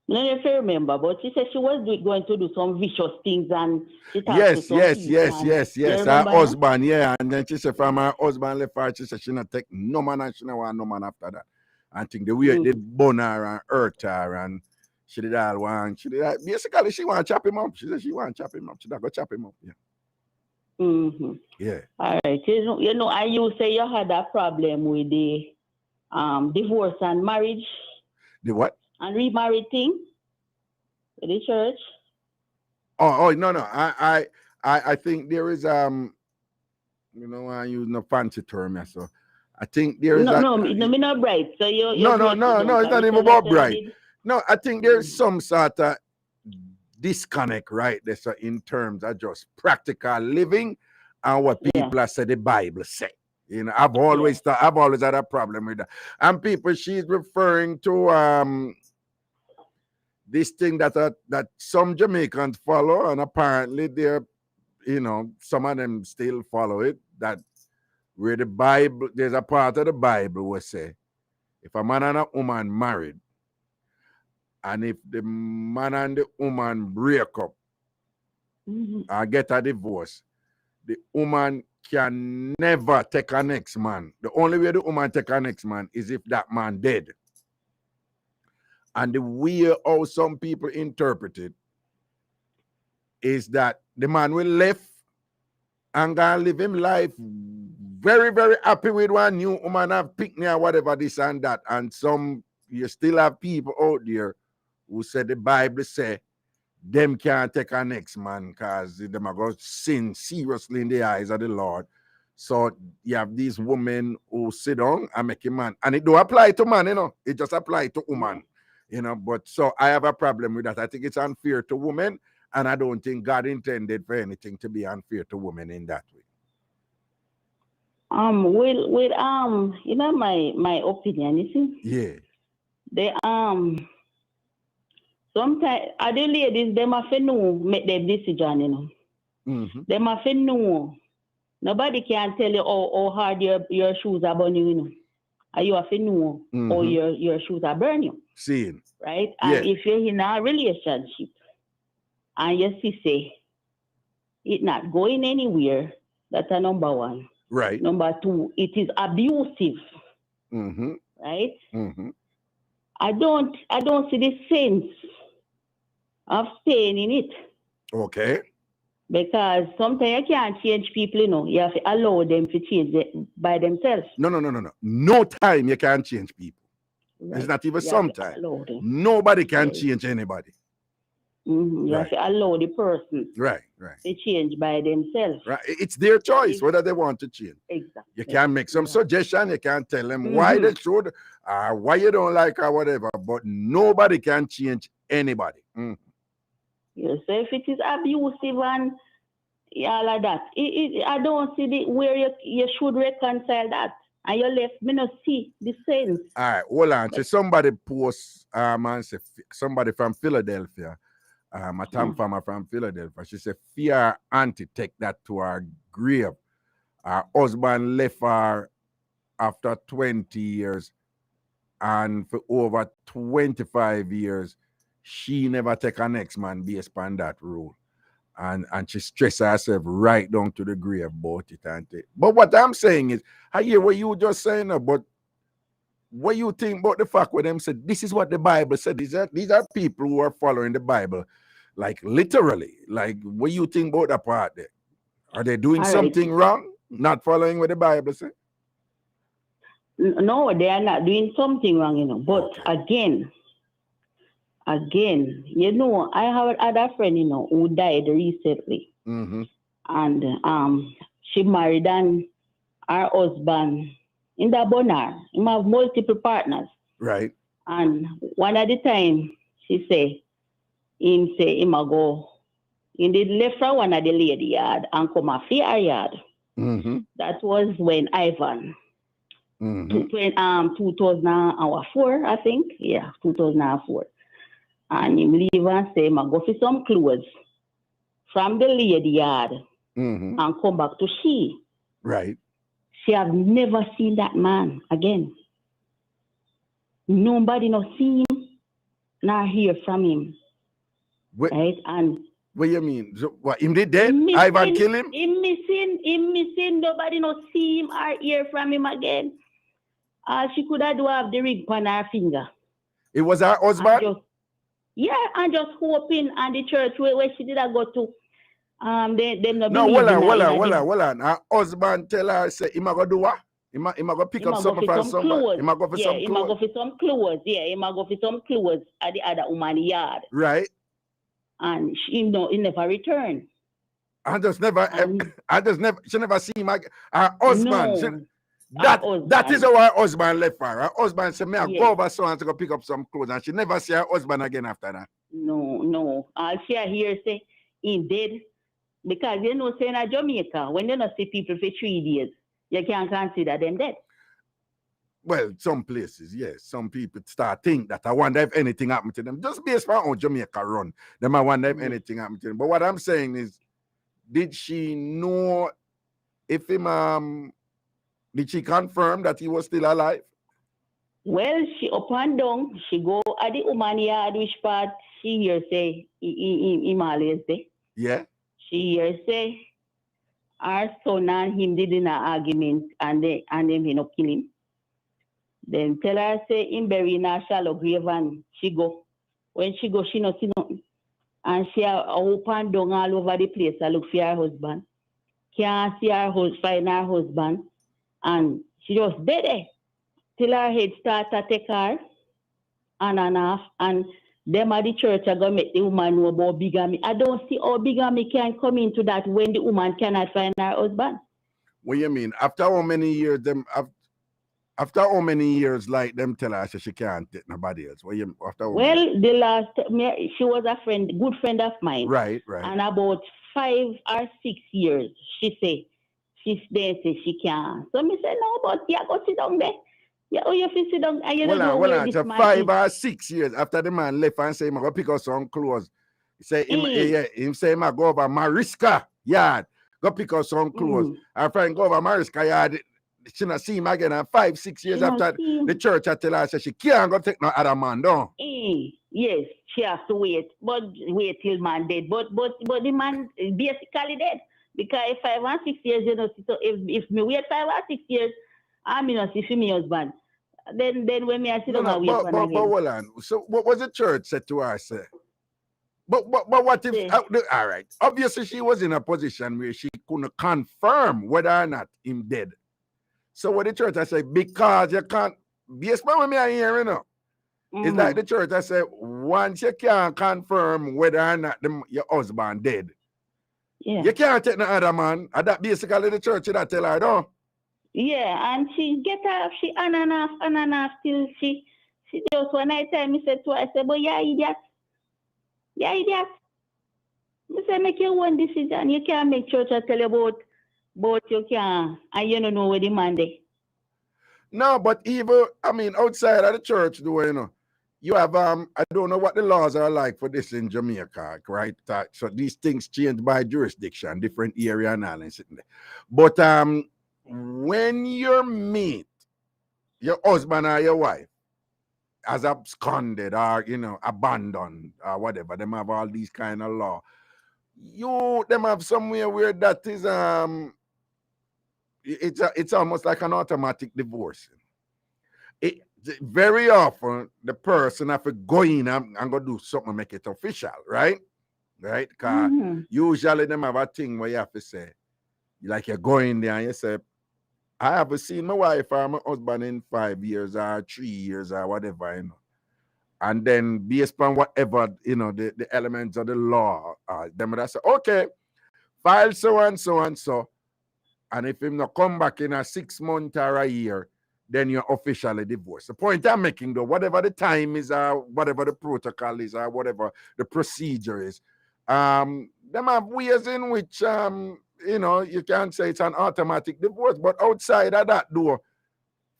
I don't know if you remember, but she said she was going to do some vicious things and she talked to some people. Yes. Her husband, and then she said from her husband left her, she said she not take no man and she not want no man after that. I think the way they burn her and hurt her and she did all one. She did that. Basically, she want to chop him up. She said she want to chop him up. She not go chop him up. Yeah. Yeah. All right. And you say you had a problem with the divorce and marriage. The what? And remarried thing with the church. Oh no. I think there is I use no fancy term, so I think there is no, me not bright. So you No, it's not even about bright. No, I think there's some sort of disconnect right there. So in terms of just practical living and what people have said the Bible say. I've always had a problem with that. And people, she's referring to this thing that some Jamaicans follow, and apparently they're some of them still follow it, that where the Bible, there's a part of the Bible where say if a man and a woman married, and if the man and the woman break up or get a divorce, the woman can never take a next man. The only way the woman take a next man is if that man dead. And the way how some people interpret it is that the man will live and gonna live him life very, very happy with one new woman, have picnic or whatever, this and that. And you still have people out there who say the Bible say them can't take a next man because them are going to sin seriously in the eyes of the Lord. So you have these women who sit down and make a man. And it don't apply to man, it just apply to woman. But so I have a problem with that. I think it's unfair to women, and I don't think God intended for anything to be unfair to women in that way. you know my opinion, you see? Yeah. They sometimes the ladies them have to know make their decision, you know. Mm-hmm. Them have to know. Nobody can tell you how hard your shoes are burning, you know. And you have to know how your shoes are burning. Seeing. Right? And if you're in a relationship and you see say it's not going anywhere, that's a number one. Right. Number two, it is abusive. Mm-hmm. Right? Mm-hmm. I don't see the sense of staying in it. Okay. Because sometimes you can't change people, you know. You have to allow them to change it by themselves. No. No time you can change people. Right. It's not even you sometime. Nobody can change anybody. Mm-hmm. You have to allow the person to change by themselves. Right. It's their choice whether they want to change. Exactly. You can make some suggestion. You can tell them why they should, why you don't like or whatever. But nobody can change anybody. Mm. Yes, so if it is abusive and all of that, I don't see where you should reconcile that. And you left me not see the sense. All right, hold on. So somebody posts, and say somebody from Philadelphia, a Tom farmer from Philadelphia. She said, "Fear auntie take that to her grave. Her husband left her after 20 years, and for over 25 years, she never take her next man based on that rule. And she stress herself right down to the grave about it, auntie. But what I'm saying is, I hear what you just saying, but what you think about the fact where them said, this is what the Bible said. These are people who are following the Bible, like literally. Like, what you think about that part there? Are they doing something wrong? Not following what the Bible said? No, they are not doing something wrong, you know. But again, you know, I have another friend, you know, who died recently. Mm-hmm. And she married and her husband in the bonar. He have multiple partners. Right. And one at the time, she say, him a go, he did left from one of the lady yard and come a fear yard. Mm-hmm. That was when Ivan. Mm-hmm. 2004, I think. Yeah, 2004. And him leave and say, I go for some clothes from the lady yard and come back to she. Right. She have never seen that man again. Nobody no see him, nor hear from him. Right? And what you mean? So, what, him did dead? Ivan kill him? Him missing. Nobody no see him or hear from him again. She could have do have the ring on her finger. It was her husband? And just hoping and the church where she did go to. Them no, hold on. Her husband tell her, say, him go do what? Him go pick up something from somebody. Him go for some clothes. Him go for some clothes. Yeah, him go for some clothes at the other woman yard. Right. And he never returned. She never see him again. Her husband. That is how her husband left her. Her husband said, "Me, I go over so and to go pick up some clothes," and she never see her husband again after that. No. All she hear say he dead because you know, say in Jamaica when you not see people for 3 days, you can't consider them dead. Well, some places, yes, some people start think that I wonder if anything happened to them. Just based on how Jamaica run, they might wonder if anything happened to them. But what I'm saying is, did she know if him did she confirm that he was still alive? Well, she up and down. She go at the woman yard, which part she hear say him always say. Yeah. She hear say our son and him did in an argument and them not kill him. Then tell her say him bury in a shallow grave and she go. When she go, she not see nothing. And she up and down all over the place. I look for her husband. Can't see find her husband. And she just dead there till her head start to take her on and off. And them at the church are going to make the woman know about bigamy. I don't see how bigamy can come into that when the woman cannot find her husband. What you mean? After how many years after how many years like them tell her she can't take nobody else? The last she was a good friend of mine. Right. And about 5 or 6 years, she say she then say she can't. So me say no, but you go sit down there. Yeah, oh, you fit sit down and you don't know where this so man 5 is. or 6 years after the man left and say, I'm going to pick up some clothes. He say, him say, I'm go over Mariska yard. Go pick up some clothes. Our friend go over Mariska yard. She not see him again. And 5, 6 years after the church, I tell her, she can't go take no other man down. Yes, she has to wait. But wait till man dead. But the man basically dead. Because if 5 or 6 years, you know, so if me wait 5 or 6 years, I'm not see for me husband. Then when me I sit down and wait for again. But hold on. So what was the church said to her, say? But what if all right? Obviously, she was in a position where she couldn't confirm whether or not him dead. So what the church I say, because you can't based on what me I hear, you know. It's like the church I say, once you can't confirm whether or not your husband dead, you can't take no other man. And that basically the church that tell her, no. Yeah, and she get up, she on and off till she just one night time me said to her, I said, but yeah, idiot. Yeah, idiot. Me say make your own decision. You can't make church tell you about you can't and you don't know where the man there. No, but even outside of the church, you know, you have I don't know what the laws are like for this in Jamaica, right? So these things change by jurisdiction, different area and all that. But when you meet your husband or your wife as absconded or, you know, abandoned or whatever, them have all these kind of law. Them have somewhere where that is it's almost like an automatic divorce. Very often the person have to go in and go do something to make it official, right? Right? Because usually them have a thing where you have to say, like you go in there and you say, I haven't seen my wife or my husband in 5 years or 3 years or whatever, you know. And then based on whatever, you know, the elements of the law, them would say, okay, file so and so and so. And if him not come back in a 6 months or a year, then you're officially divorced. The point I'm making though, whatever the time is or whatever the protocol is or whatever the procedure is, them have ways in which you know, you can't say it's an automatic divorce, but outside of that door,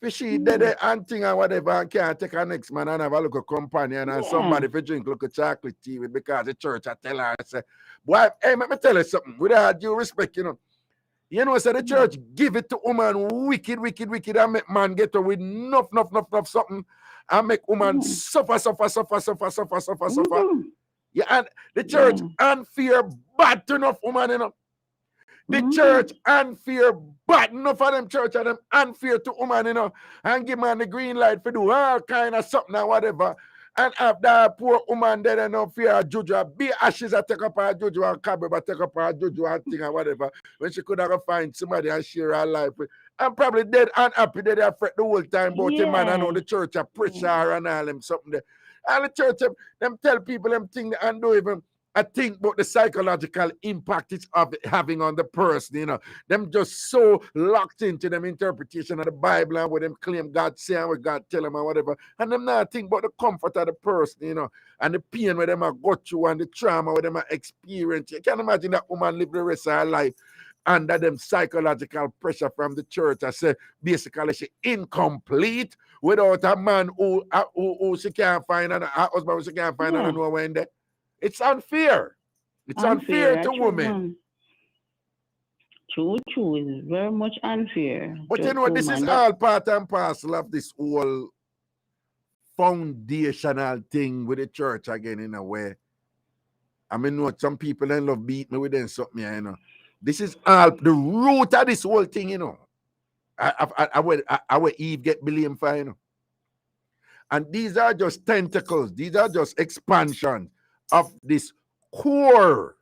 fishy dead and thing or whatever, and can't take a next man and have a look a companion and somebody for drink look a chocolate tea with because the church I tell her, I say, boy, hey, let me tell you something, with all due respect, you know, so the church give it to woman wicked, and make man get her with enough something, and make woman suffer. Yeah, and the church unfair bad enough woman, you know. The church unfair bad enough for them church and them unfair to woman, you know, and give man the green light for do all kind of something or whatever. And after that poor woman there and no fear of juju, be ashes I take up her juju and cabin, but take up her juju and thing or whatever. When she could have find somebody and share her life with. And probably dead and happy they afraid the whole time about him man. I know the church a preacher and all them something there. And the church them tell people them thing and do even I think about the psychological impact it's having on the person, you know. Them just so locked into them interpretation of the Bible and what them claim God say and what God tell them or whatever. And them not think about the comfort of the person, you know, and the pain where them are go through and the trauma where them are experience. You can imagine that woman live the rest of her life under them psychological pressure from the church. I say basically she incomplete without a man who she can't find and a husband who she can't find and know when there. It's unfair. It's unfair to women. True. It's very much unfair. But you know, this is all part and parcel of this whole foundational thing with the church again, in a way. I mean, what some people then love beat me with them something, you know. This is all the root of this whole thing, you know. I will Eve get blamed for, you know. And these are just tentacles. These are just expansions of this core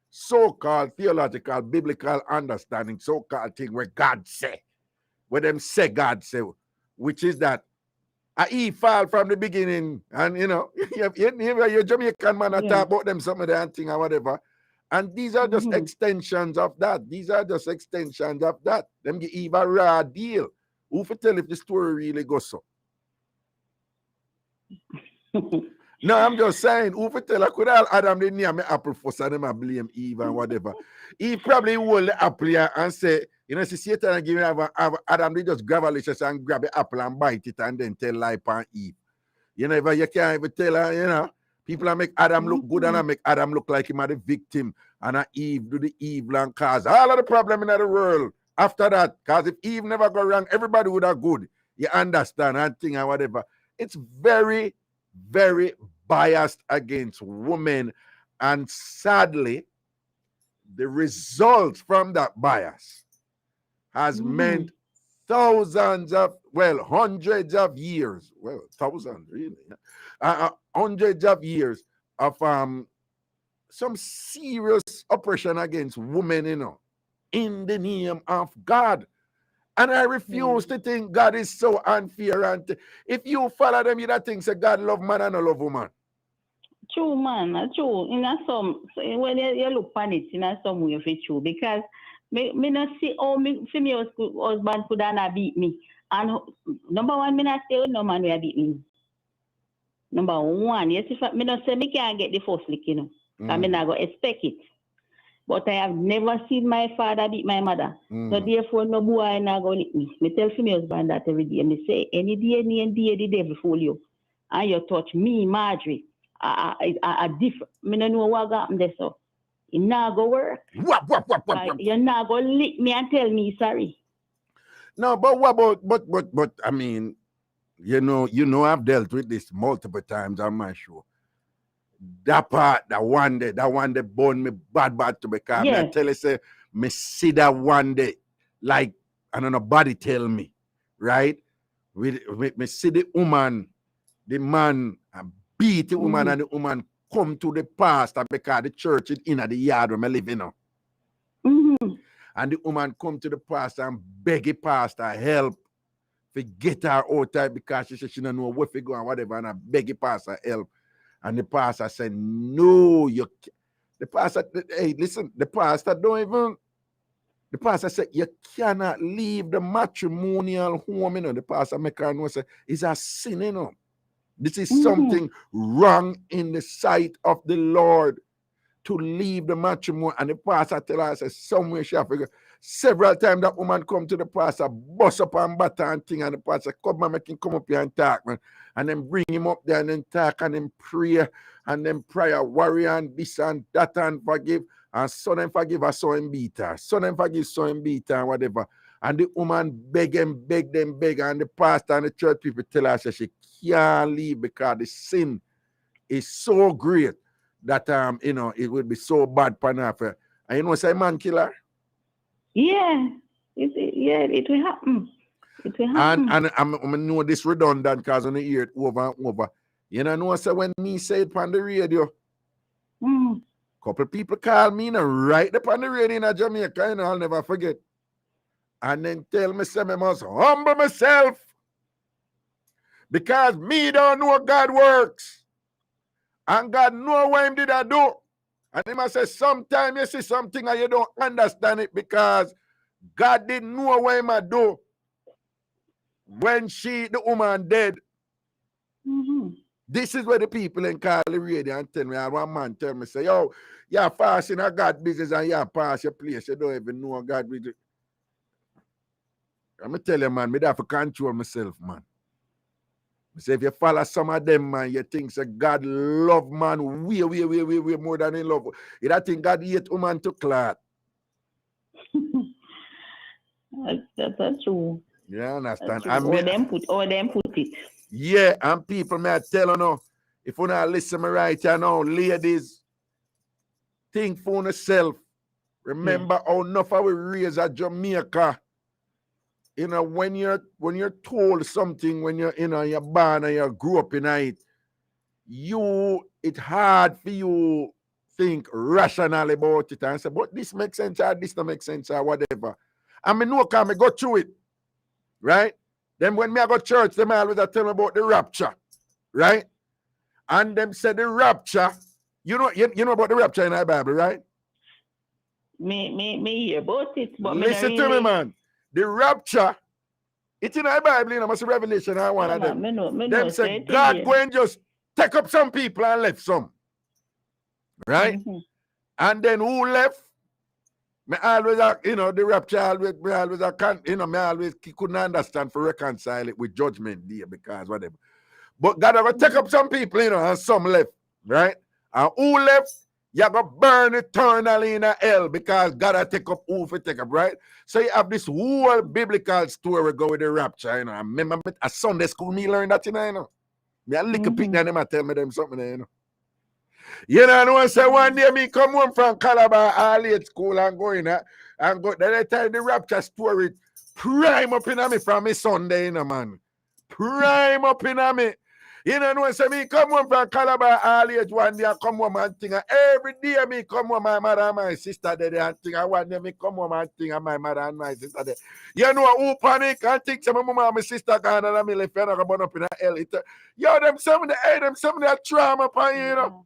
so-called theological, biblical understanding, so-called thing where God say, where them say God say, which is that Eve fall from the beginning, and you know, you're Jamaican man, I talk about them some of the thing or whatever, and these are just extensions of that. These are just extensions of that. Them give Eve a raw deal. Who for tell if the story really goes so? No, I'm just saying, who for tell I could all Adam the name me apple for so them I blame Eve and whatever. Eve probably hold the apple and say, You know, see Satan and give Adam, they just grab a little and grab the apple and bite it and then tell lie upon Eve. You know, you can't even tell her, you know, people are make Adam look good and I make Adam look like him as the victim and Eve do the evil and cause all of the problem in the world. After that, because if Eve never go wrong, everybody would have good. You understand and thing and whatever. It's very, very biased against women. And sadly, the results from that bias has meant thousands of, well, hundreds of years, well, thousands really, hundreds of years of some serious oppression against women, you know, in the name of God. And I refuse to think God is so unfair. And if you follow them, you don't think say God love man and not love woman. True, man. True. In a some, when you look on it, in a some way, it's true. Because me not see how me husband could not beat me. And number one, me not say no man will beat me. Number one, yes, if me not say me can't get the first lick, you know. Because me not go expect it. But I have never seen my father beat my mother. So therefore, no boy not go lick me. Me tell my husband that every day. Me say, any day, the devil fool you. And you touch me, Marjorie. A different. Me no know what happened there, so it not go work. You're not go lick me and tell me sorry. No, but what about but I mean, you know I've dealt with this multiple times on my show. That part, that one day born me bad to because I tell you say me see that one day like I don't know body tell me, right? Me see the woman, the man beat the woman and the woman come to the pastor because the church is in the yard where I live in. And the woman come to the pastor and beg the pastor help to get her out there because she said she don't know where to go and whatever, and I beg the pastor help. And the pastor said, no, the pastor, hey, listen, the pastor said, you cannot leave the matrimonial home, you know. The pastor make her know, say, it's a sin, you know. This is something wrong in the sight of the Lord to leave the matrimony. And the pastor tell her, say, somewhere she have to go. Several times that woman come to the pastor, bust up and batter and thing, and the pastor come and make him come up here and talk, man. And then bring him up there and then talk and then pray and then prayer, warrior and this and that and forgive. And so then forgive her, so him beat her. So then forgive, so him beat her and whatever. And the woman beg and the pastor and the church people tell her she can't leave because the sin is so great that you know it would be so bad for her. And you know say man killer? Yeah. It will happen. It will happen. And I know this redundant because on the hear it over and over. You know say when me say it on the radio, couple people call me and write up on the radio in Jamaica, you know, I'll never forget. And then tell me say I must humble myself because me don't know God works. And God know what him did I do. And he must say sometimes you see something and you don't understand it because God didn't know what him do when the woman dead. This is where the people in call the radio and tell me, and one man tell me, say, yo, you're fasting a God business and you're past your place. You don't even know God business. I'm going to tell you, man, I have to control myself, man. I say, if you follow some of them, man, you think that God love man way more than he love. You don't think God hate woman to clot. That's true. Yeah, understand. All them put it. Yeah, and people may tell you now, if you not listen me right here now, ladies, think for yourself. Remember how enough we raise at Jamaica. You know, when you're told something, when you're you're born and you grew up in it, it's hard for you think rationally about it and say, but this makes sense or this don't make sense or whatever. I mean, no, can I go through it, right? Then when I go to church, they always tell me about the rapture, right? And them say the rapture, you know about the rapture in the Bible, right? Me hear about it, but listen to me, man. The rapture, it's in the Bible, you know, it's Revelation, I one of them. Them say God go and just take up some people and left some. Right? And then who left? Me always, the rapture always, me always, me always couldn't understand for reconcile it with judgment day because whatever. But God ever take up some people, and some left, right? And who left, you go burn eternally in a hell because God will take up who for take up, right? So you have this whole biblical story go with the rapture, I remember at Sunday school, me learn that, Me a little picnic and them a tell me them something, I say one day me come home from Calabar all late school and go in and go. Then I tell the rapture story prime up in me from me Sunday, man. Prime up in me. Say me come home from Calabar all late one day I come home and think every day me come home my mother and my sister there and think I one day me come home and think my mother and my sister there. Who panic and think my mama and my sister gone and me left and I burn up in a hell. Them some of the trauma upon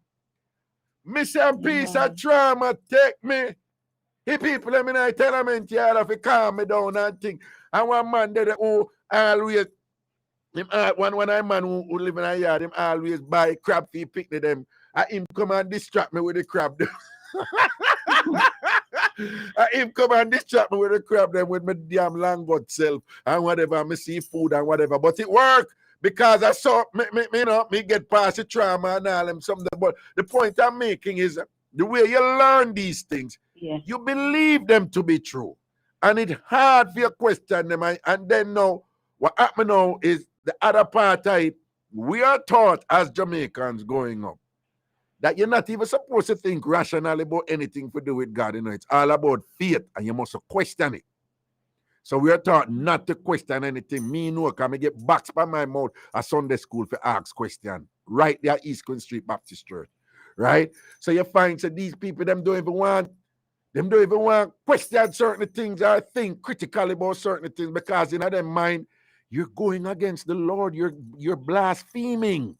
Miss and peace and trauma take me. He people them in a tenement yard have to calm me down and think. And one man there who always one man who live in a yard, him always buy crab for picnic them. And him come and distract me with the crab. And him come and distract me with the crab them with my damn langot self and whatever, me see food and whatever. But it work. Because I saw me get past the trauma and all them something. But the point I'm making is the way you learn these things, you believe them to be true. And it's hard for you to question them. And then now, what happened now is the other part of it, we are taught as Jamaicans growing up that you're not even supposed to think rationally about anything to do with God. It's all about faith and you must question it. So we are taught not to question anything. Me know, can I get boxed by my mouth at Sunday school for ask question. Right there, East Queen Street Baptist Church. Right? So you find so these people, them don't even want question certain things or think critically about certain things because in their mind, you're going against the Lord. You're blaspheming.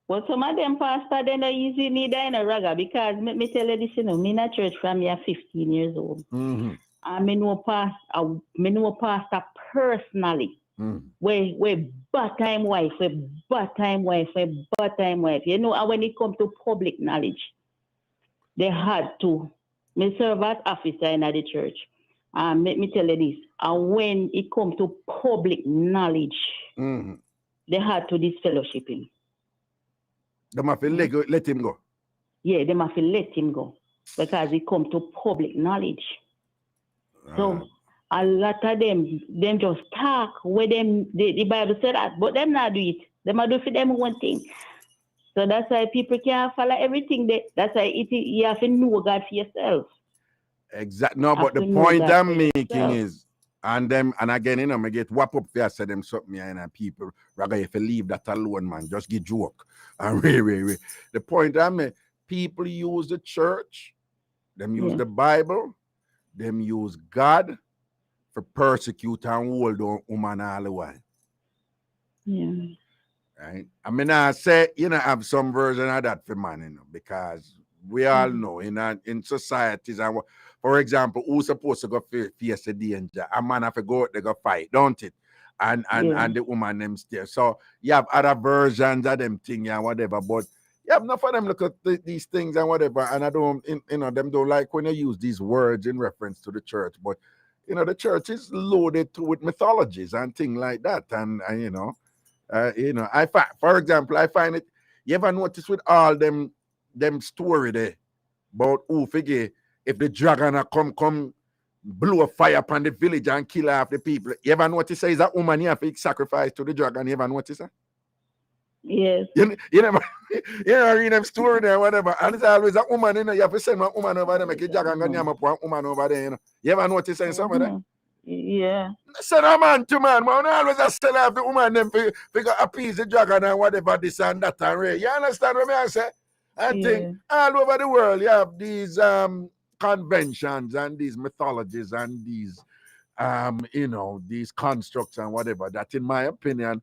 Well, some of them pastor, they don't usually me there in a raga because me tell you this, me in a church from me at 15 years old. Mm-hmm. I know pastor personally. Where bad time wife. And when it comes to public knowledge, they had to. Me serve as officer in the church. Let me tell you this. And when it comes to public knowledge, they had to disfellowship him. They must let him go. Yeah, they must let him go because it comes to public knowledge. So a lot of them just talk where the Bible said that, but them not do it. They might do for them one thing. So that's why people can't follow everything. That's why you have to know God for yourself. Exactly. No, but the point I'm making is, and again, I get whap up there, say them something, and people, rather if you leave that alone, man, just get joke. And really. The point I'm making, people use the church, them use the Bible, them use God for persecute and hold on woman all the while. Yeah. Right? I mean, I say, have some version of that for man, because we all know in societies, and for example, who's supposed to go face the danger? A man have to go out, they go fight, don't it? And the woman them stay. So you have other versions of them thing and whatever, but you have enough of them look at these things and whatever, and I don't, them don't like when you use these words in reference to the church, but the church is loaded with mythologies and things like that, and for example, I find it. You ever notice with all them story there about who figure if the dragon come blow a fire upon the village and kill half the people? You ever notice is that woman you have to sacrifice to the dragon? You ever notice that? Yes. You never read them story there, whatever. And it's always a woman, you have to send one woman over there, make a dragon and name up one woman over there, You ever notice some of that? Yeah. Send a man to man, man. Always a sell off the woman them for appease the dragon and whatever this and that and right. You understand what I say? And think all over the world you have these conventions and these mythologies and these these constructs and whatever that, in my opinion,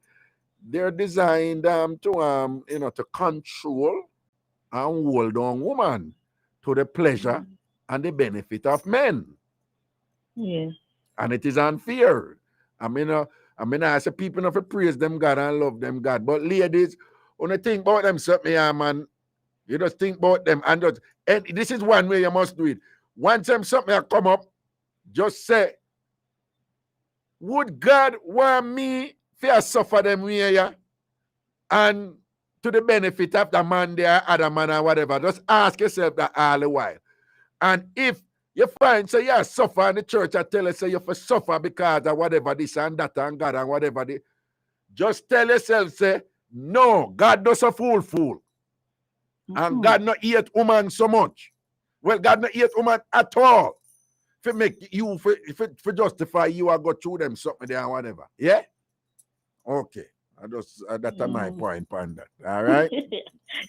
they're designed to control and hold on woman to the pleasure and the benefit of men. Yeah. And it is unfair. I say people have to praise them God and love them God. But ladies, when you think about them something, man, you just think about them and this is one way you must do it. Once something come up, just say, would God want me to suffer them way, yeah? And to the benefit of the man there, other man or whatever, just ask yourself that all the while. And if you find, say, you suffer in the church, I tell you, say, you for suffer because of whatever this and that and God and whatever this, just tell yourself, say, no, God does a fool. And God not hate woman so much. Well, God not hate woman at all. For make you, for justify you, I go through them something there and whatever. Yeah? Okay. That's my point on that. All right?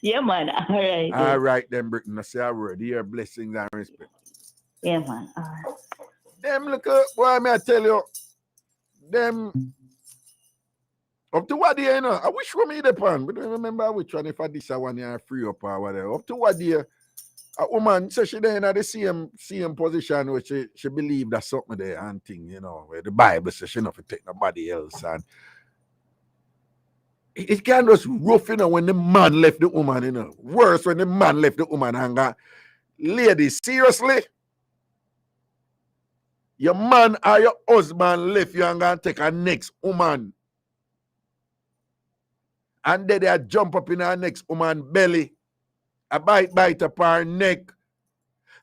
Yeah, man. All right. All right, then, Britain. I say a word. Here, blessings and respect. Yeah, man. All right. Them look, boy, may I tell you, them, up to what day, you know, I wish we made the pan, but I don't remember which one, if I this one here free up or whatever. Up to what day, a woman says she there in the same position where she believe that something there and thing, you know, where the Bible says she not to take nobody else. And it can just rough, you know, when the man left the woman, you know. Worse when the man left the woman and got, ladies, seriously? Your man or your husband left you and gonna take a next woman. And then they jump up in her next woman belly. A bite up her neck.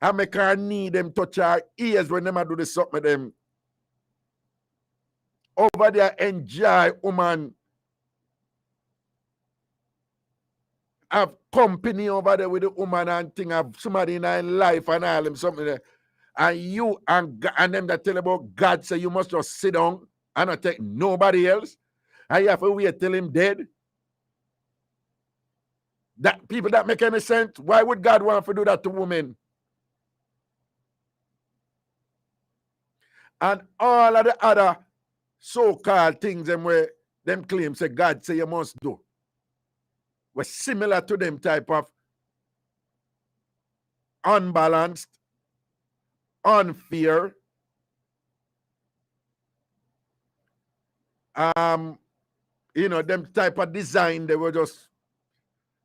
And make her knee them touch her ears when them do the something with them. Over there, enjoy woman. Have company over there with the woman and thing, have somebody in her life and all them something there. And you and them that tell about God say you must just sit down and not take nobody else. And you have to wait till him dead. That people that make any sense, why would God want to do that to women? And all of the other so-called things them where them claim say God say you must do were similar to them type of unbalanced, unfair, you know, them type of design, they were just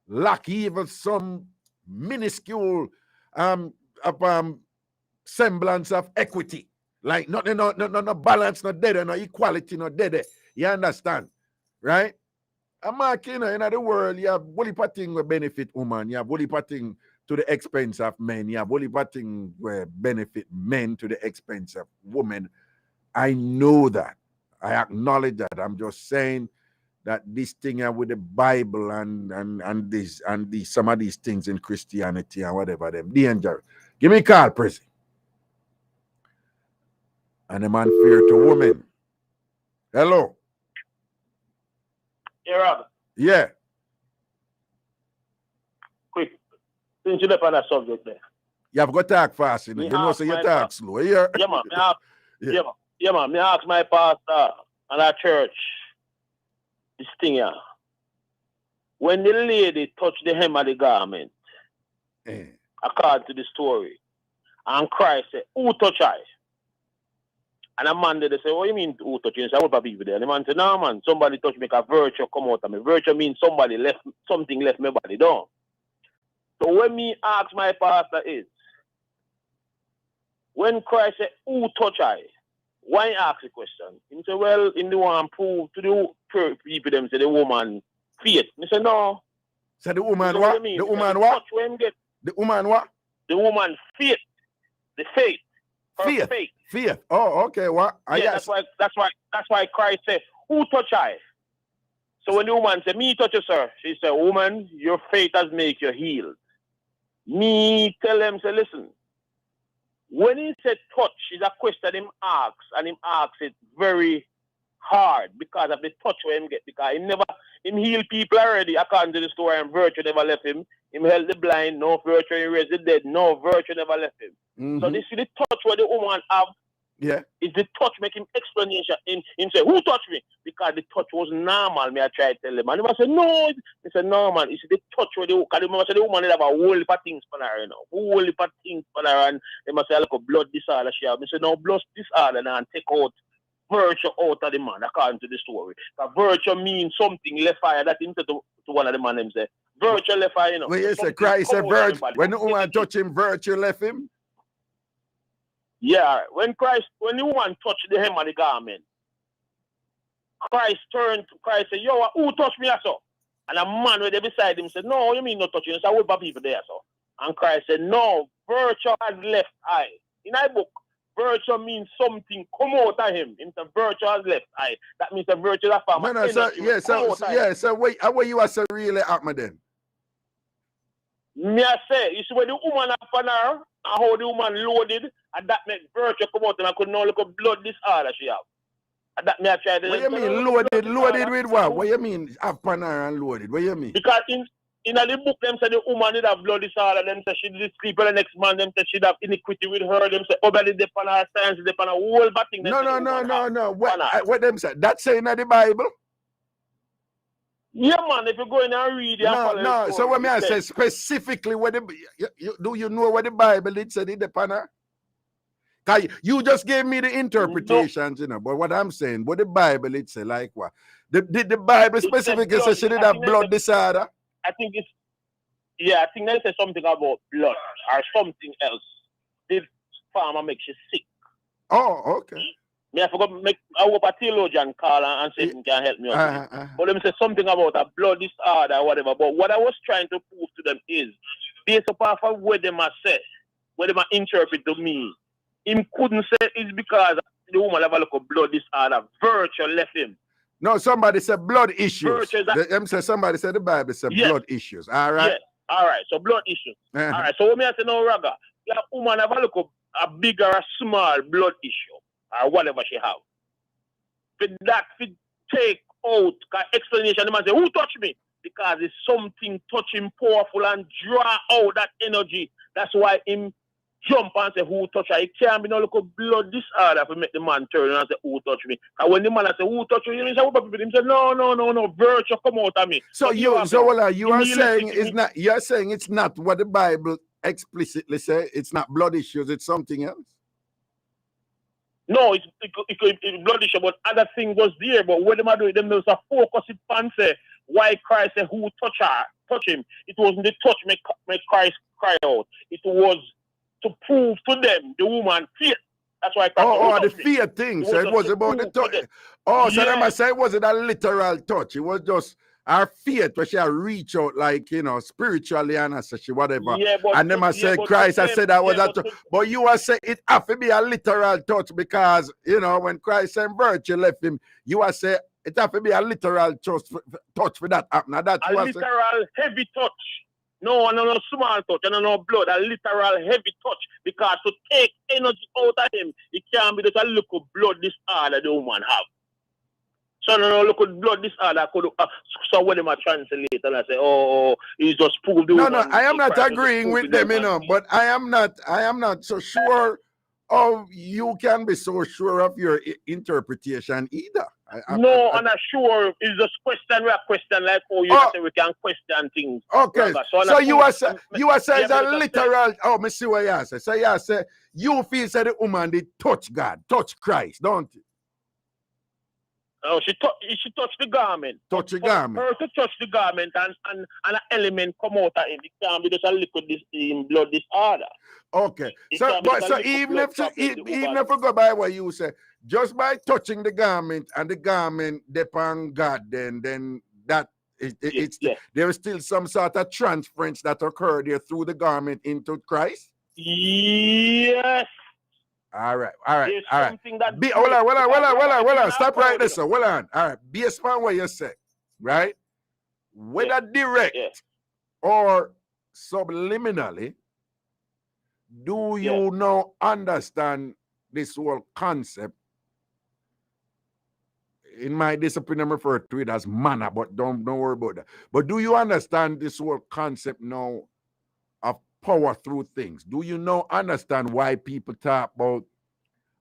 lack even some minuscule semblance of equity. Like no balance, not dead, no equality, not dead. You understand? Right? And Mark, you know, in the world, you have bully thing will benefit women, you have bully thing to the expense of men, you have bully thing will benefit men to the expense of women. I know that. I acknowledge that. I'm just saying that this thing with the Bible and these some of these things in Christianity and whatever them danger. Give me a call, Prezi. And a man fear to women. Hello. Yeah, Rob. Yeah. Quick. Since you left on that subject there. You have got to talk fast, you know. You know, so you talk slow. Yeah. Yeah, man. Yeah, man. Me ask my pastor and our church this thing here. When the lady touched the hem of the garment, according to the story, and Christ said, who touched I? And a man did say, what you mean who touched you? And I said, what people there? And the man said, no, man, somebody touched me, a virtue come out of me. Virtue means somebody left, something left my body down. So when me ask my pastor is, when Christ said, who touched I? Why ask the question? He said, well, in the one prove to the people them say the woman faith. I said, no. So the woman what? The woman what? The woman what? The woman faith. The faith. Faith. Oh, okay. What? Yeah, that's why Christ said, who touch I? So when the woman said, me touch you, sir, she said, woman, your faith has made you healed. Me tell them, say, listen. When he said touch, is a question him asks, and him asks it very hard because of the touch where him get, because him heal people already according to the story, and virtue never left him. Him held the blind, no virtue, he raised the dead, no virtue never left him. Mm-hmm. So this is the touch where the woman have. Yeah. Is the touch make him explanation in say, who touched me? Because the touch was normal, me I try to tell him. And he said, no, he said, no, man, it's the touch where the woman have a whole heap of things for her, you know. Whole heap of things for her, and they must say, look, a blood disorder she have. I said, no, blood disorder and take out virtue out of the man, according to the story. Because virtue means something left fire. That him to one of the man them say. Virtue left fire, you know. When you say Christ said virtue, when the woman touch him, virtue left him? Yeah, when the woman touched the hem of the garment, Christ turned to Christ and said, yo, who touched me so? And a man right there beside him said, no, you mean not touching? He said, what about people there so? And Christ said, no, virtue has left eye. In my book, virtue means something come out of him. In the virtue has left eye. That means the virtue of farmer. No, so where you are so really at me then? Me I say, you see when the woman upon her and how the woman loaded, and that makes virtue come out and I could now look at blood disorder she have. And that me I try to. What you mean loaded with what? What you mean upon her and loaded? What you mean? Because in the book them say the woman did have blood disorder, them say she did sleep with the next man, them say she'd have iniquity with her, them say obey the upon her science, the upon her whole batting. No. What them say? That's saying in the Bible? Yeah, man, if you go in and read it. No. So what me I say specifically what do you know what the Bible did say in the panel? You just gave me the interpretations, you know. But what I'm saying, what the Bible it say, like what? Did the Bible specifically say she did have blood disorder? I think they say something about blood or something else. Did farmer make you sick? Oh, okay. I forgot I hope a theologian call and say he can help me out. But them say something about a blood disorder or whatever. But what I was trying to prove to them is based upon what them are say, what them are interpret to me. Him couldn't say it's because the woman have a look of blood disorder. Virtue left him. No, somebody said blood issues. Somebody said the Bible said blood issues. All right. Yes. All right. So blood issues. All right. So what me I say now, Raga, the woman have a look of a big or a small blood issue or whatever she have. For that, to take out explanation, the man say, who touched me? Because it's something touching powerful and draw out that energy. That's why him jump and say, who touch her? It can't be no look of blood disorder to make the man turn and say, who touch me? And when the man say, who touch you? He say, he say, no, virtue come out of me. So you are saying it's not, you're saying it's not what the Bible explicitly say, it's not blood issues, it's something else? No, it's blood issue, but other thing was there, but what them are doing, them was a focus it and say, why Christ say, who touch him? It wasn't the touch make Christ cry out. It was to prove to them the woman fear. That's why. The fear thing. So it was about the touch. So them I say it wasn't a literal touch. It was just our fear where she reach out like spiritually and she whatever. And them I say Christ. I said that was a touch. But you are saying it have to be a literal touch because when Christ and virtue left him, you are saying it have to be a literal touch for that happen. A literal heavy touch. No small touch, no blood, a literal heavy touch. Because to take energy out of him, it can't be just a look of blood disorder the woman have. So no look at blood disorder. So when they translate and I say, he's just proved the woman. No, I am not agreeing with them, but I am not so sure of you can be so sure of your interpretation either. I'm not sure. It's just question like say we can question things. Okay. So you are saying it's a literal. Me see what you say. So you say you feel that the woman did touch God, touch Christ, don't you? Oh, she touched the garment. Touch the garment. Her to touch the garment and an element come out of it. It can't be just a liquid blood disorder. Okay. So even if we go by what you say, just by touching the garment and the garment depend God, then that there is still some sort of transference that occurred there through the garment into Christ. Yes. All right. Hold on. Stop right there, sir. Hold on. All right. Based on what you say, right? Whether direct or subliminally, do you now understand this whole concept? In my discipline, I'm referred to it as manna, but don't worry about that. But do you understand this whole concept now of power through things? Do you now understand why people talk about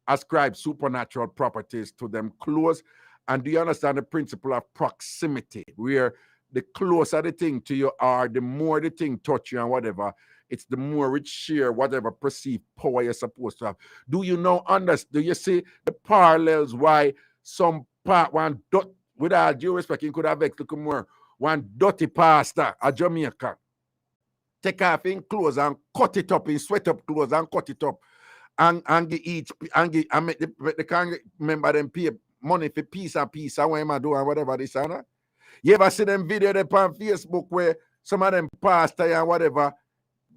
ascribe supernatural properties to them clothes? And do you understand the principle of proximity, where the closer the thing to you are, the more the thing touch you and whatever, it's the more it share whatever perceived power you're supposed to have. Do you now understand? Do you see the parallels why some part one with all due respect, you could have more one dirty pastor a Jamaica take off in clothes and cut it up in sweat up clothes and cut it up and give each and make the Congress member them pay money for peace and what am I doing whatever this and that. You ever see them video there on Facebook where some of them pastor and whatever,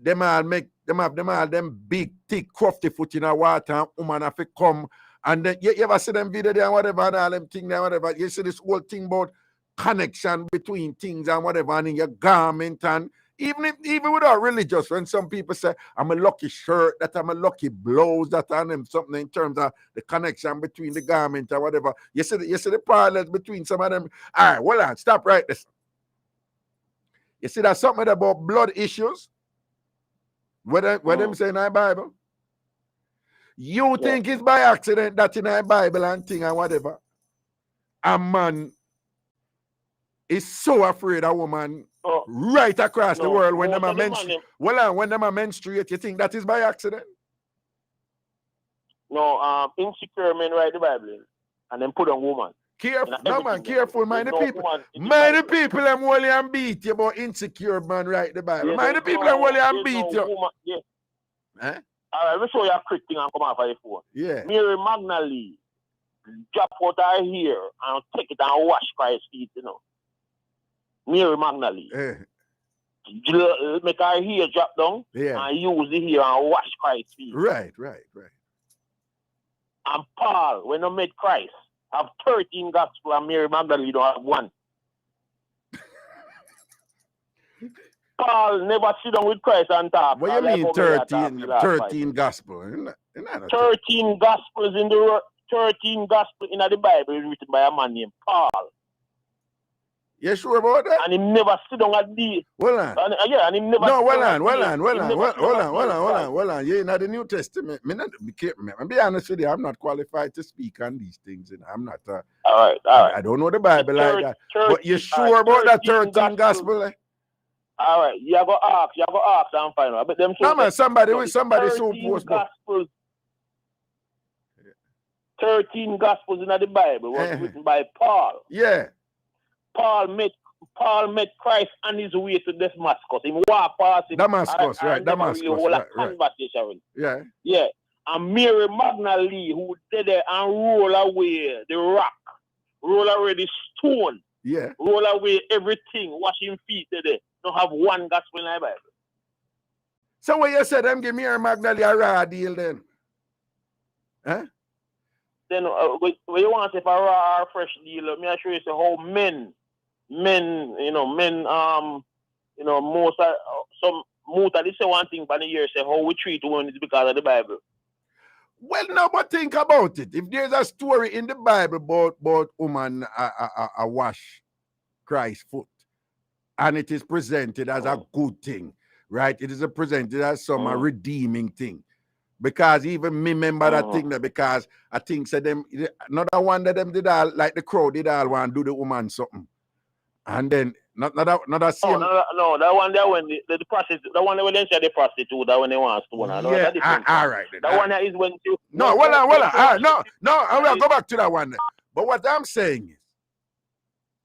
them all have them big, thick, crufty foot in the water and woman have to come. And then you ever see them video there and whatever and all them thing there and whatever. You see this whole thing about connection between things and whatever and in your garment and even without religious, when some people say I'm a lucky shirt, that I'm a lucky blouse, that and them something in terms of the connection between the garment or whatever. You see the parallels between some of them. All right, hold on, stop right there. You see that something about blood issues? What them say in the Bible? You think it's by accident that in the Bible and thing and whatever, a man is so afraid a woman right across the world when them are menstruate. When them are menstruate, you think that is by accident? No, insecure men write the Bible and then put on woman. Careful, no man, careful, mind the people. Mind the people them only and beat you about insecure man write the Bible. Mind the people them only and beat you. Eh? Alright, let's show you a quick thing and come off of the phone. Yeah. Mary Magdalene drop out her hair and take it and wash Christ's feet, you know. Mary Magdalene. Make her hair drop down and use the hair and wash Christ's feet. Right. And Paul, when he met Christ, have 13 gospel and Mary Magdalene don't have one. Paul never sit down with Christ and talk. What you mean 13 gospel? 13 gospels in the 13 gospel in the Bible is written by a man named Paul. You sure about that? And he never sit down at the. Hold on. And he never. No, hold on. You know the New Testament. I'm be honest with you. I'm not qualified to speak on these things. And I'm not. All right. I don't know the Bible like that. But you sure about that 13 gospel? All right. You go ask and find out. But them. No man, somebody so post. 13 gospels in the Bible was written by Paul. Yeah. Paul met Christ on his way to Damascus. He walked past him. Damascus, right? Damascus, conversation. Yeah. Yeah. And Mary Magdalene, who did there and roll away the rock, roll away the stone, roll away everything, washing feet today. Don't have one gospel in the Bible. So what you said, them give Mary Magdalene a raw deal then? Huh? Then what you want if a raw or fresh deal? Let me assure you how men, most of this one thing for the year say how we treat women is because of the Bible. Well, no, but think about it. If there's a story in the Bible about woman a wash Christ's foot, and it is presented as a good thing, right? It is presented as some redeeming thing. Because even me remember that thing there, because I think said them another one that them did all like the crowd did all want to do the woman something. And then not that same. No, that one there when the prostitute, the one when they say the prostitute, that when they want to one. Yeah, all right. That one is when you no, well, I will go back to that one. But what I'm saying is,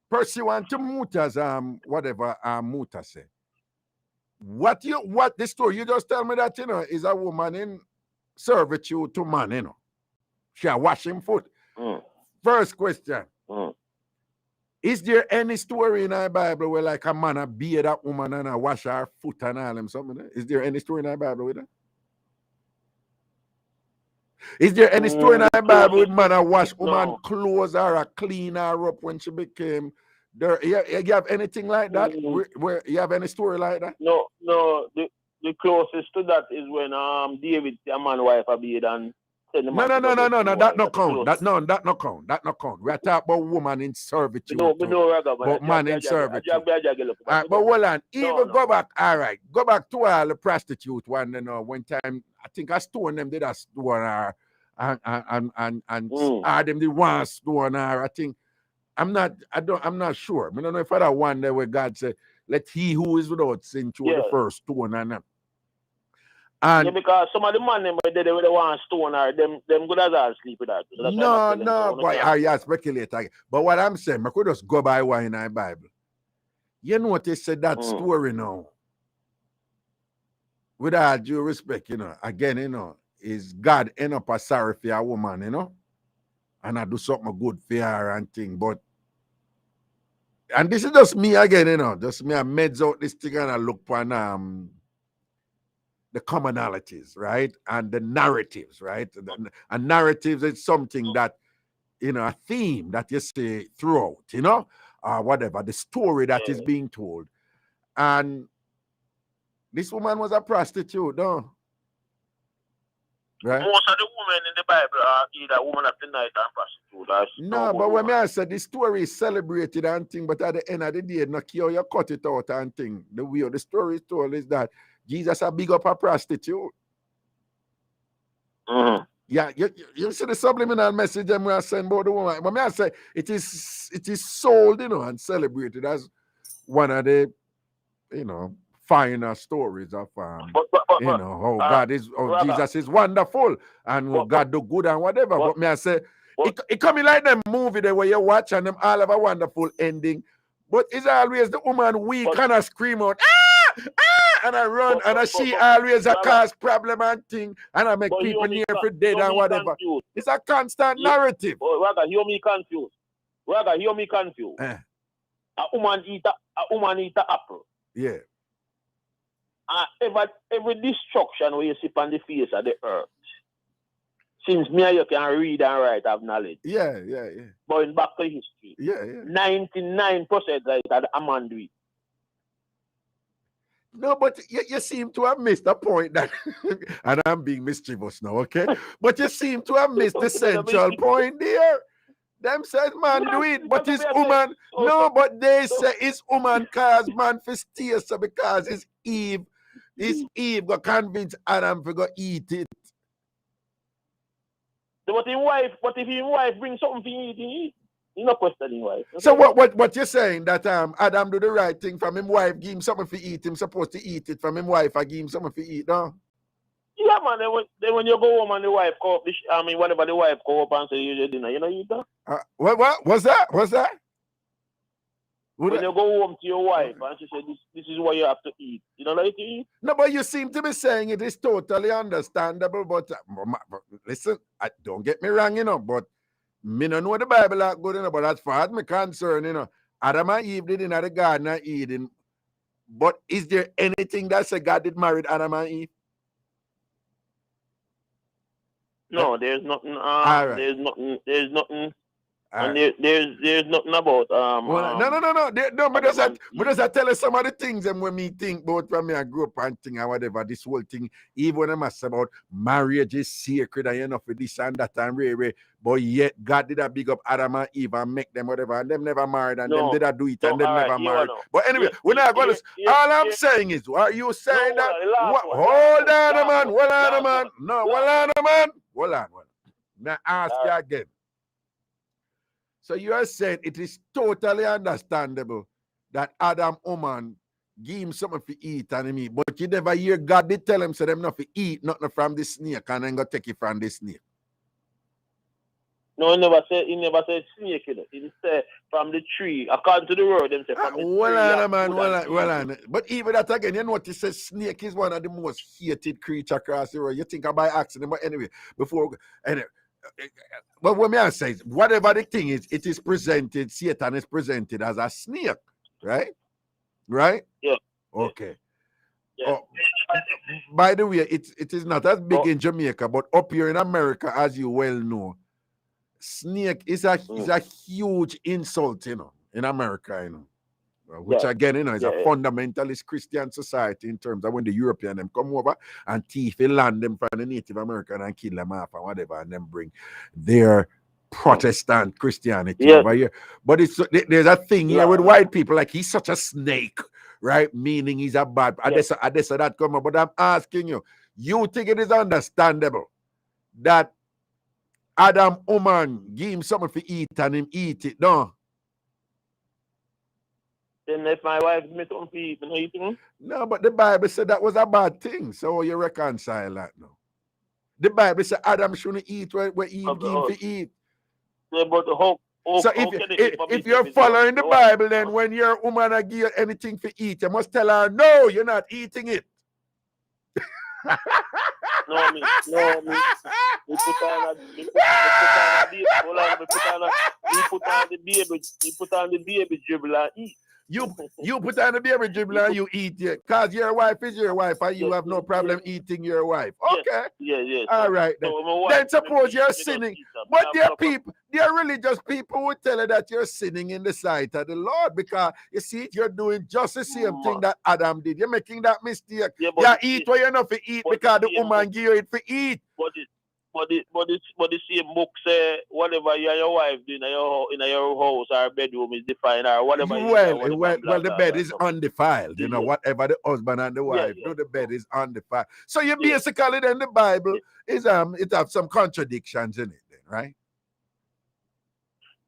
pursuant to Muta's whatever Muta said. What the story you just tell me that is a woman in servitude to man, she a wash him foot. First question. Is there any story in our Bible where like a man a beard that woman and a wash her foot and all them something? Is there any story in our Bible with that? Is there any story in our Bible with man a wash woman clothes or a clean her up when she became there? You have anything like that? Where you have any story like that? No. The closest to that is when David a man wife a beard and send him. No. That no count. That no count. We are talking about woman in servitude. But man in servitude. But hold on. Go back. All right. Go back to all the prostitute one. One time I think I stone them did a stone her and them did one stone her. I think. I'm not sure. I don't know if I that one there where God said, let he who is without sin through the first stone and them. And because some of the man them they want stone or them good as all sleep with that. So no, boy, I speculate. But what I'm saying, I could just go by one in the Bible. You notice that story now. With all due respect, again, is God end up a sorry for a woman, you know, and I do something good for her and thing. But and this is just me again, you know, just me. I meds out this thing and I look for the commonalities, right, and the narratives, right. And narratives is something that, you know, a theme that you see throughout, you know, whatever the story that is being told. And this woman was a prostitute, no? Right? Most of the women in the Bible are either woman of the night and prostitute. No, but when I said the story is celebrated and thing, but at the end of the day, no care you cut it out and thing. The way the story is told is that Jesus a big up a prostitute. Yeah, you see the subliminal message I'm going to send about the woman. When I say it is sold, you know, and celebrated as one of the, you know, finer stories of you know, how God is, how Jesus is wonderful and God do good and whatever. But me I say it coming like them movie there where you watch and them all have a wonderful ending. But it's always the woman weak and I scream out, and I run and she always a cause problem and thing and I make people near for dead and whatever. Confused. It's a constant narrative. Raga, hear me confused. Raga, hear me confused. A woman eat a apple. Yeah. Every destruction where you see on the face of the earth, since me and you can read and write, have knowledge. Yeah. Going back to history. 99% that a man do it. No, but you seem to have missed the point that, and I'm being mischievous now, okay? But you seem to have missed the central point there. Them said man do it, but it's woman. No, but they say it's woman cause man for stay, so because it's Eve. It's Eve got convinced Adam to go eat it. But if his wife brings something for you to eat, you're not questioning wife. Okay? So what you're saying that Adam do the right thing from him wife, give him something to eat, him supposed to eat it from him wife, I give him something to eat, no? Yeah, man. Then when you go home and the wife go up, whenever the wife go up and say you dinner, you know you eat that. What? What's that? When you go home to your wife and she said this is what you have to eat, you don't like to eat? No, but you seem to be saying it is totally understandable. But listen, don't get me wrong, you know. But me don't know the Bible that good, you know. But as far as me concerned, you know, Adam and Eve did in the Garden of Eden. But is there anything that says God did marry Adam and Eve? No, there's nothing. Right. There's nothing. And there's nothing about No. But does I tell you some of the things and when me think about when me I grew up and thing and whatever, this whole thing, even when I say about marriage is sacred and you know for this and that and rare, but yet God did a big up Adam and Eve and make them whatever and them never married and them did a do it and them never married. But anyway, we're not gonna all I'm saying is, are you saying that hold on, man. Hold on. Now ask you again. So you are saying it is totally understandable that Adam woman give him something to eat and him eat, but you never hear God did tell him so them not to eat nothing from the snake and then go take it from the snake. No, he never said snake, you know. He said from the tree. According to the word, them say from the tree. Well on. But even that again, you notice that snake is one of the most hated creatures across the world. You think about accident, but anyway, but what I say is, whatever the thing is, it is presented, Satan is presented as a snake, right? Right? Yeah. Okay. Yeah. Oh, by the way, it is not as big in Jamaica, but up here in America, as you well know, snake is a huge insult, you know, in America, you know. Which again, you know, is a fundamentalist Christian society in terms of when the European them come over and thief land them from the Native American and kill them off and whatever, and then bring their Protestant Christianity over here. But there's a thing here with white people, like he's such a snake, right? Meaning he's a bad. I guess that come up. But I'm asking you, you think it is understandable that Adam woman give him something to eat and him eat it? No. Then if my wife me something to eat, you eating? No, but the Bible said that was a bad thing. So you reconcile that now? The Bible said Adam shouldn't eat what Eve gave him to eat. Yeah, but so if you're following the Bible, then when your woman give you anything to eat, you must tell her, no, you're not eating it. We put on the baby dribble and eat. You put on the baby dribble and you eat it. Because your wife is your wife and you have no problem eating your wife. Okay. Yeah. All right. Then suppose you're sinning. But there are religious people who tell you that you're sinning in the sight of the Lord because you see you're doing just the same thing that Adam did. You're making that mistake. You eat what you're not to eat because the woman give you it for eat. But the same book say whatever you and your wife do in your house or bedroom is defined or whatever. Well, the bed is undefiled. You know, whatever the husband and the wife do, the bed is undefiled. So you basically then the Bible is it have some contradictions in it, then, right?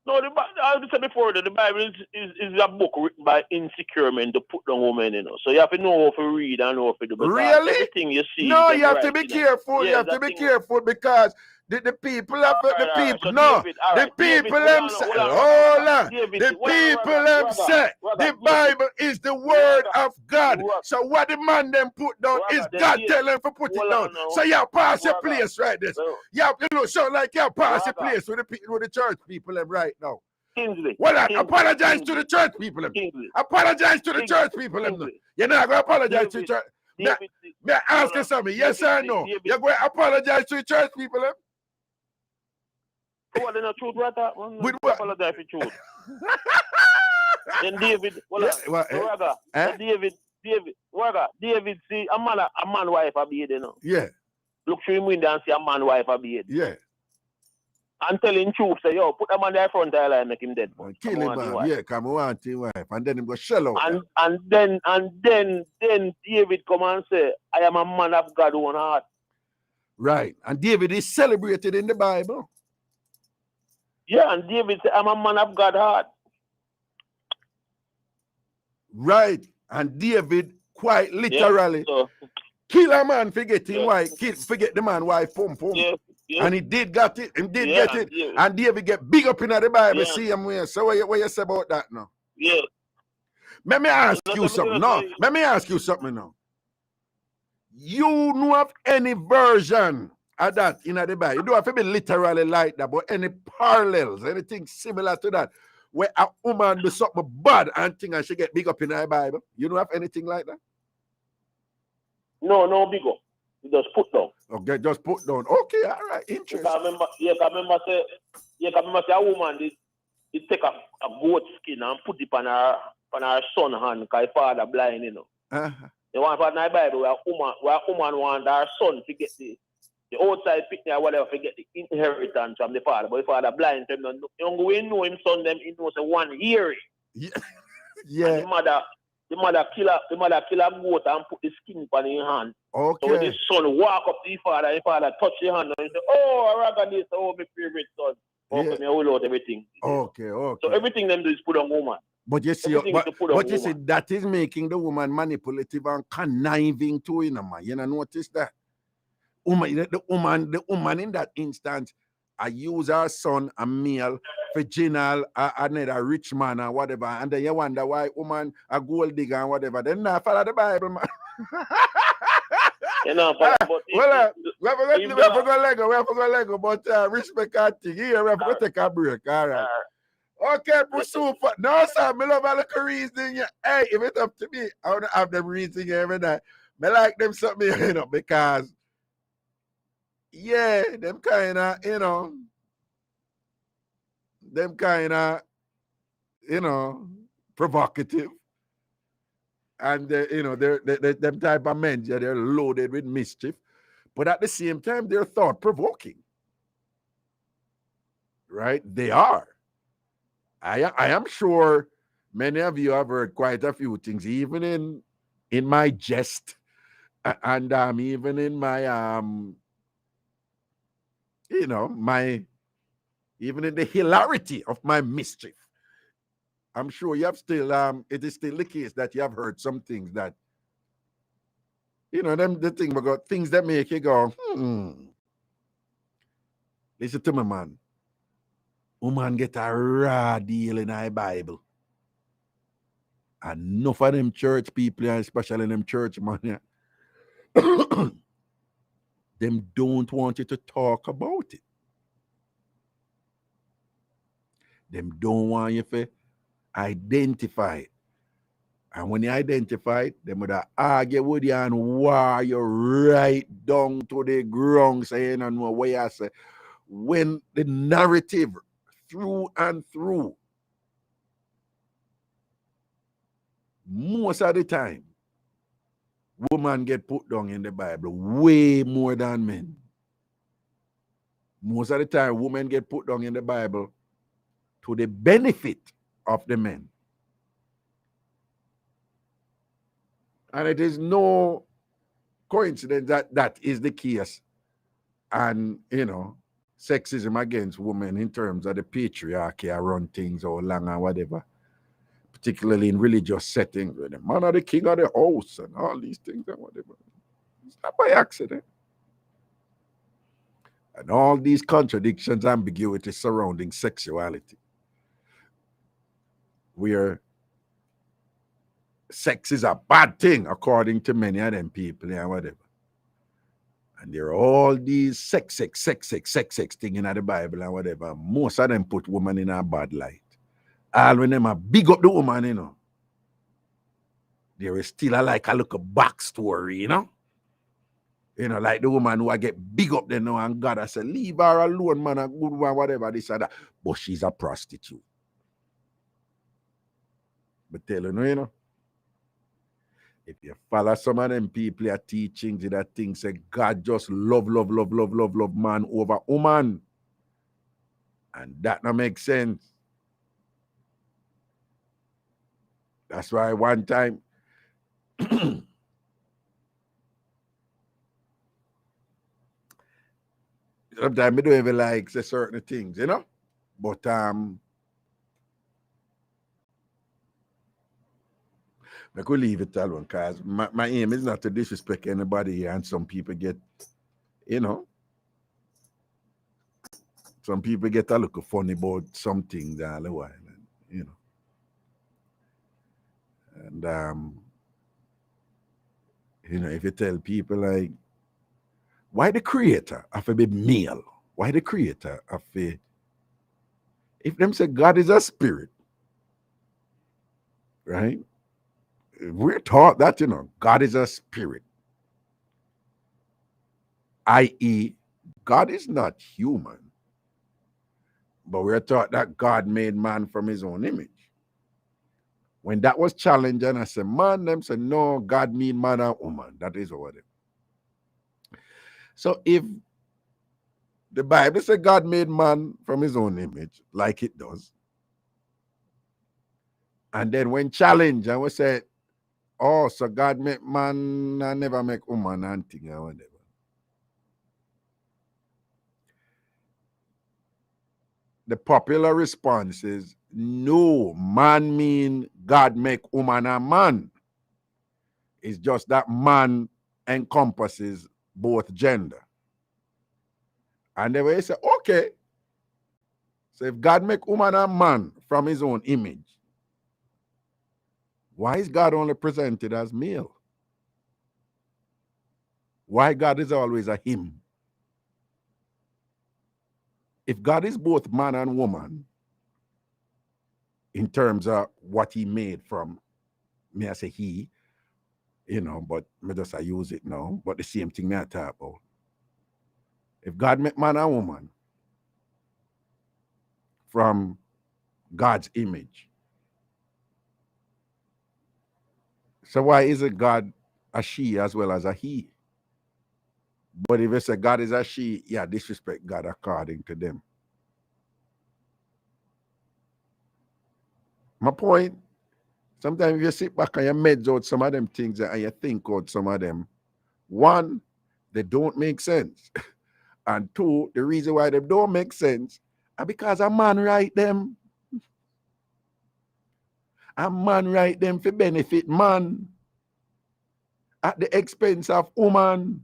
No, I said before that the Bible is a book written by insecure men to put down women, you know. So you have to know how to read and know how to do. Really? Everything you see. No, you have to be careful. You have to be careful because the people have the people. No, the people themselves. Hold on. The people themselves. The Bible is the word of God. So what the man them put down is God tell them to put it down. So you pass your place right this. You know, so like you pass your place with the church people them right now. Well, apologize to the church people. Apologize to the church people. You're not going to apologize to the church. May I ask you something? Yes or no? You're going to apologize to the church people. What the truth, brother? Apologize for truth. Then David, David, see a man wife a beard, you know. Yeah. Look through him window and see a man wife a beard. Yeah. And telling truth, say, yo, put a man there front tile and make him dead. Kill him, man. Yeah, come on, to wife. And then him go shell out. And then David come and say, I am a man of God one heart. Right. And David is celebrated in the Bible. Yeah, and David said, I'm a man of God heart. Right. And David quite literally kill a man, forget him wife, forget the man wife, pum. And he did get it. He did get it. Yeah. And David get big up in the Bible. See him where. So what you say about that now? Yeah. Let me ask you something. No. Let me ask you something now. You know of any version of that in the Bible? You don't have to be literally like that, but any parallels, anything similar to that, where a woman do something bad and think and she get big up in the Bible? You don't have anything like that? No, big up. Just put down. Okay, just put down. Okay, all right, interesting. I remember say a woman did take a goat skin and put it on her son hand because her father blind, you know. The one for the Bible where a woman want her son to get the outside picture or whatever to get the inheritance from the father, but the father blind, so you know him son them, he knows one hearing. Yeah. And the mother kill a goat and put the skin on his hand. Okay. So when the son walk up to the father touch the hand and say, oh, Ragashanti, oh, my favorite son. Okay, me hold out everything. Okay. So everything them do is put on woman. But you see, you see, that is making the woman manipulative and conniving too, you know, man. You know, notice that? The woman in that instance, I use her son, a male, virginal, another rich man or whatever, and then you wonder why woman a gold digger and whatever. Then not follow the Bible, man. You know, we have to go Lego, but respect our thing. Here, we have to take a break, all right. Okay, pursue. No, sir, I love all the reasoning. Hey, if it's up to me, I want to have them reasoning every night. I like them something, you know, because yeah, them kind of, you know, provocative. And, you know, they're them type of men, they're loaded with mischief. But at the same time, they're thought-provoking. Right? They are. I am sure many of you have heard quite a few things, even in my jest and even in my you know, even in the hilarity of my mischief. I'm sure you have still it is still the case that you have heard some things that, you know, the thing about things that make you go, Listen to me, man. Woman get a raw deal in our Bible. And enough of them church people, especially them church man, Them don't want you to talk about it. Them don't want you to identify it. And when you identify it, them would argue with you and war you right down to the ground, saying and what you say. When the narrative through and through, most of the time, women get put down in the Bible way more than men. Most of the time, women get put down in the Bible to the benefit of the men. And it is no coincidence that that is the case. And, sexism against women in terms of the patriarchy around things or long or whatever, particularly in religious settings, where the man are the king of the house and all these things and whatever. It's not by accident. And all these contradictions, ambiguities surrounding sexuality, where sex is a bad thing according to many of them people and whatever. And there are all these sex thing in the Bible and whatever. Most of them put women in a bad light. All when them are big up the woman, there is still a little backstory, like the woman who I get big up there now and God I say, leave her alone, man, a good one, whatever, this and that. But she's a prostitute. But tell you, if you follow some of them people are teachings that things say God just love man over woman. And that don't make sense. That's why one time sometimes I don't even like say certain things, But I could leave it alone because my aim is not to disrespect anybody here, and some people get, some people get a little funny about some things all the while, and if you tell people like, why the creator of a be male? Why the creator of a, if them say God is a spirit, right? We're taught that, God is a spirit, i.e., God is not human, but we're taught that God made man from his own image. When that was challenged, and I said, man, them said, no, God made man and woman. That is over there. So if the Bible says God made man from his own image, like it does, and then when challenged, and we said, oh, so God make man and never make woman and thing or whatever. The popular response is, no, man mean God make woman and man. It's just that man encompasses both gender. And they will say, okay, so if God make woman and man from his own image, why is God only presented as male? Why God is always a him? If God is both man and woman, in terms of what he made from, may I say he, but me just I use it now, but the same thing me I talk about. If God made man and woman from God's image, so why isn't God a she as well as a he? But if it's a God is a she, disrespect God according to them. My point, sometimes if you sit back and you meds out some of them things and you think out some of them, one, they don't make sense. And two, the reason why they don't make sense is because a man write them. A man write them for benefit man at the expense of woman.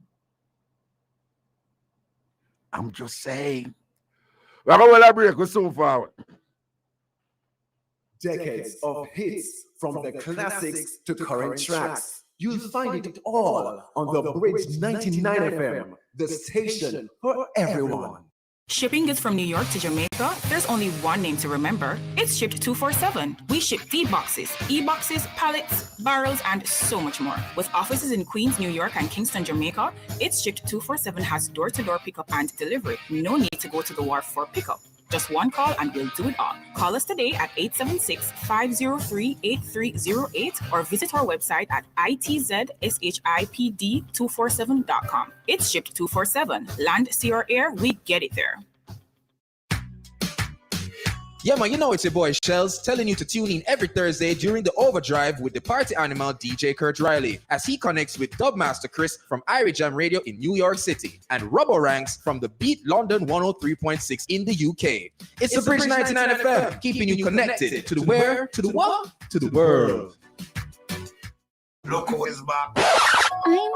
I'm just saying. We're going to break so forward. Decades of hits from the classics to current tracks. You'll find it all on the Bridge 99 FM. the station for everyone. Shipping goods from New York to Jamaica, there's only one name to remember. It's Shipped 247. We ship D-boxes, E-boxes, pallets, barrels, and so much more. With offices in Queens, New York, and Kingston, Jamaica, It's Shipped 247 has door-to-door pickup and delivery. No need to go to the wharf for pickup. Just one call and we'll do it all. Call us today at 876-503-8308 or visit our website at itzshipd247.com. It's Shipped 247. Land, sea, or air, we get it there. Yeah, man, you know it's your boy Shells telling you to tune in every Thursday during the Overdrive with the party animal DJ Kurt Riley as he connects with Dubmaster Chris from Irie Jam Radio in New York City and Robo Ranks from the Beat London 103.6 in the UK. It's the Bridge 99 FM, keeping you connected to the where, to the what, to the world. Look who is back. I'm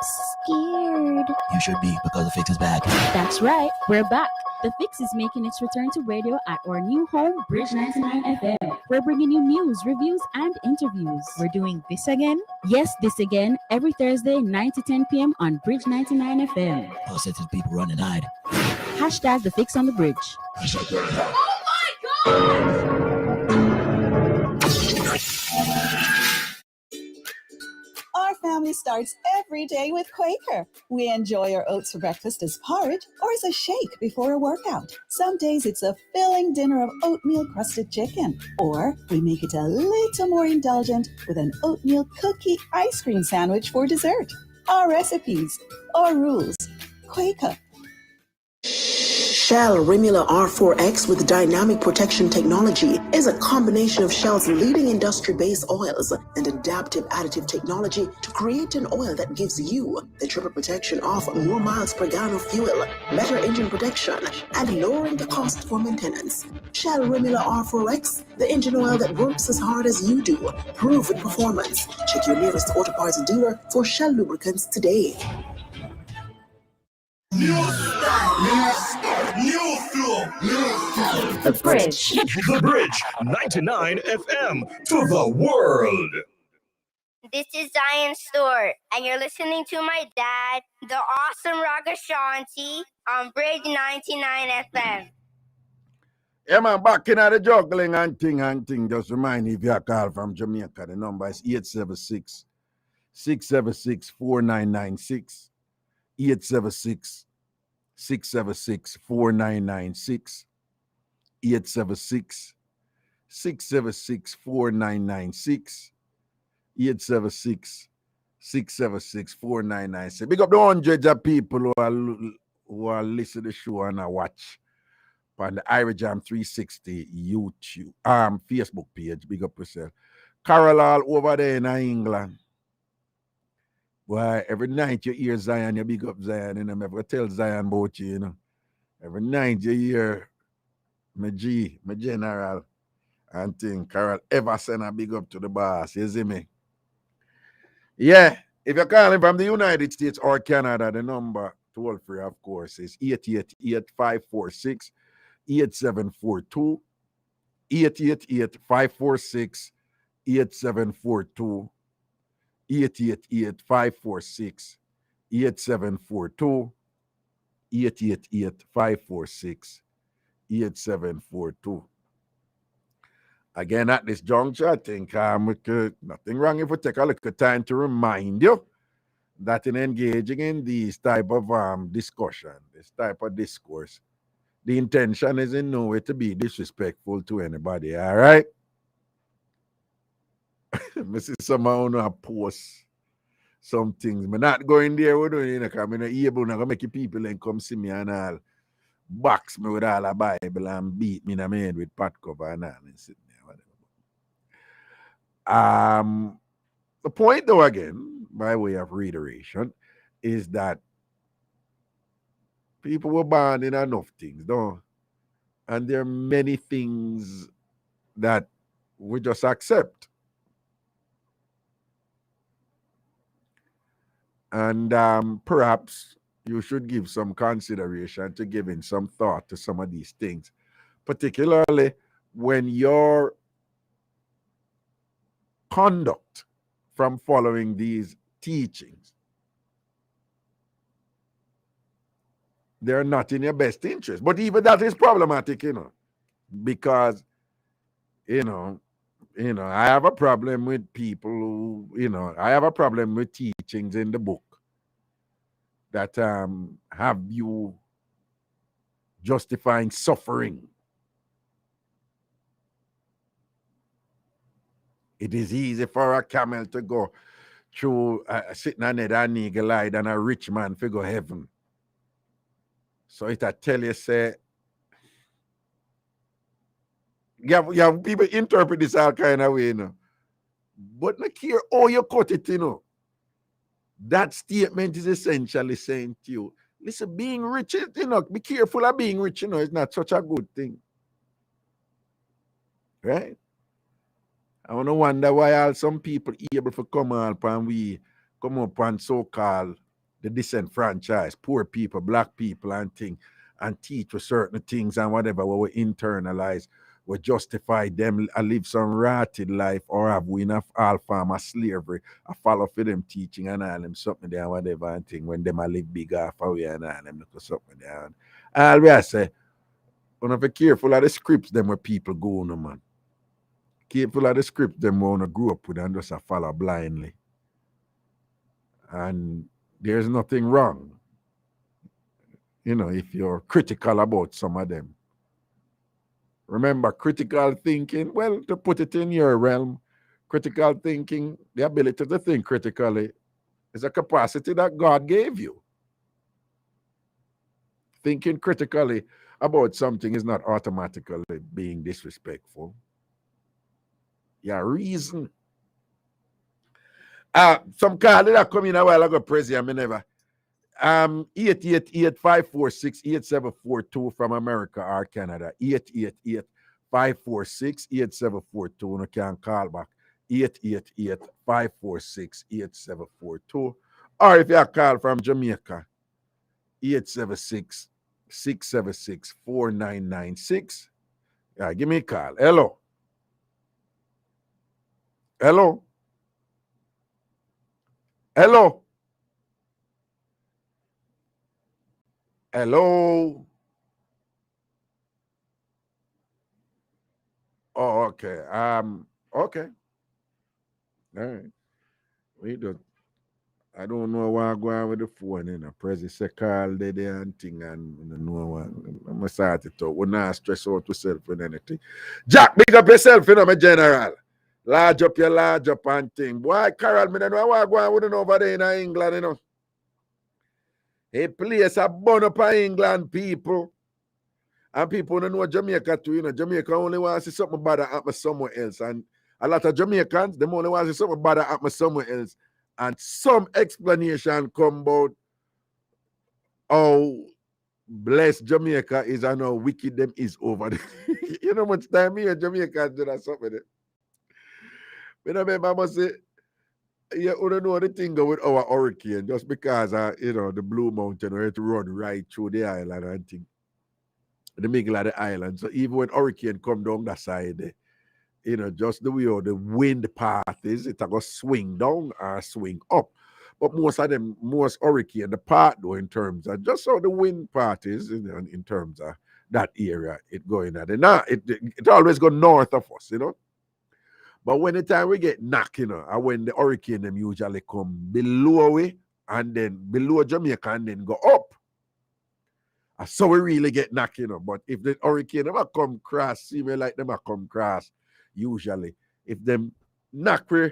scared. You should be, because the fix is back. That's right, we're back. The Fix is making its return to radio at our new home, Bridge 99 FM. We're bringing you news, reviews, and interviews. We're doing this again? Yes, this again, every Thursday, 9 to 10 p.m. on Bridge 99 FM. Oh, since people run and hide. Hashtag The Fix on the Bridge. Oh my God! Our family starts every day with Quaker. We enjoy our oats for breakfast as porridge or as a shake before a workout. Some days it's a filling dinner of oatmeal-crusted chicken. Or we make it a little more indulgent with an oatmeal cookie ice cream sandwich for dessert. Our recipes, our rules. Quaker. Shell Rimula R4X with dynamic protection technology is a combination of Shell's leading industry-based oils and adaptive additive technology to create an oil that gives you the triple protection of more miles per gallon of fuel, better engine protection, and lowering the cost for maintenance. Shell Rimula R4X, the engine oil that works as hard as you do. Proven performance. Check your nearest auto parts dealer for Shell lubricants today. New style, new flow, The Bridge. The Bridge 99 FM to the world. This is Zion Stewart, and you're listening to my dad, the awesome Ragashanti, on Bridge 99 FM. Yeah, man, back in the juggling and thing. Just remind you, if you call from Jamaica, the number is 876-676-4996. 876-676-4996. 876-676-4996. 876-676-4996. Big up the hundreds of people who are listening to the show and watch on the Irie Jam 360 YouTube, Facebook page. Big up yourself. Carol all over there in England. Why every night you hear Zion, you big up Zion, and I'm ever tell Zion about you, you know. Every night you hear my general, and think Carol ever send a big up to the boss, you see me? Yeah, if you're calling from the United States or Canada, the number toll free, of course, is 888-546-8742. 888-546-8742. 888-546-8742. 888-546-8742. Again, at this juncture, I think nothing wrong if we take a little time to remind you that in engaging in this type of discussion, this type of discourse, the intention is in no way to be disrespectful to anybody, all right? I see someone who post some things. I'm not going there with you, because I'm not able to make people and come see me and all box me with all the Bible and beat me in the head with pot cover and all and sit there, whatever. The point, though, again, by way of reiteration, is that people were born in enough things, though, and there are many things that we just accept. And perhaps you should give some consideration to giving some thought to some of these things, particularly when your conduct from following these teachings they're not in your best interest. But even that is problematic, because, I have a problem with people who, I have a problem with teachings in the book that have you justifying suffering. It is easy for a camel to go through sitting on it an eagle eye than a rich man to go heaven. So it I tell you, say, yeah, people interpret this all kind of way, But not care how you cut it, That statement is essentially saying to you, listen, being rich, be careful of being rich, it's not such a good thing. Right? I want to wonder why all some people able to come up and so-called the disenfranchised, poor people, black people and things, and teach for certain things and whatever we internalize, we justify them and live some rotted life, or have we enough all form of slavery, I follow for them teaching and all them something there and whatever and thing when them I live big off away and all them look something there. And I say, want to be careful of the scripts them where people go on, man. Careful of the script them want to grow up with and just follow blindly. And there's nothing wrong, if you're critical about some of them. Remember, critical thinking, well, to put it in your realm, critical thinking, the ability to think critically, is a capacity that God gave you. Thinking critically about something is not automatically being disrespectful. Yeah, reason. Some call that come in a while ago, President, I never. 888-546-8742 from America or Canada. 888-546-8742. You can call back. 888-546-8742. Or if you call from Jamaica, 876-676-4996. Yeah, give me a call. Hello. Hello. Hello. Hello. Oh, okay. Okay. All right. I don't know why I go on with the phone, President say call there and thing, and I know what I'm gonna start it out. We're not stress out yourself with anything. Jack, big up yourself, my general. Large up and thing. Boy, Carol, me don't know why I go on with over there in England, A place a burn up in England, people. And people don't know Jamaica too, Jamaica only wants to see something bad happen somewhere else. And a lot of Jamaicans, them only want to see something bad happen somewhere else. And some explanation come about how blessed Jamaica is and how wicked them is over there. You know much time here Jamaica do that something there. I must say, yeah, we don't know the thing with our hurricane just because the Blue Mountain where it run right through the island and thing. The middle of the island. So even when hurricane come down that side, just the way the wind path is, it will swing down or swing up. But most hurricane, the path though, in terms of just how the wind path is, in terms of that area, it going at it. Now, it always go north of us, But when the time we get knocked, and when the hurricane them usually come below we, and then below Jamaica, and then go up. So we really get knocked, But if the hurricane never come cross, see me like them come cross, usually. If them knock we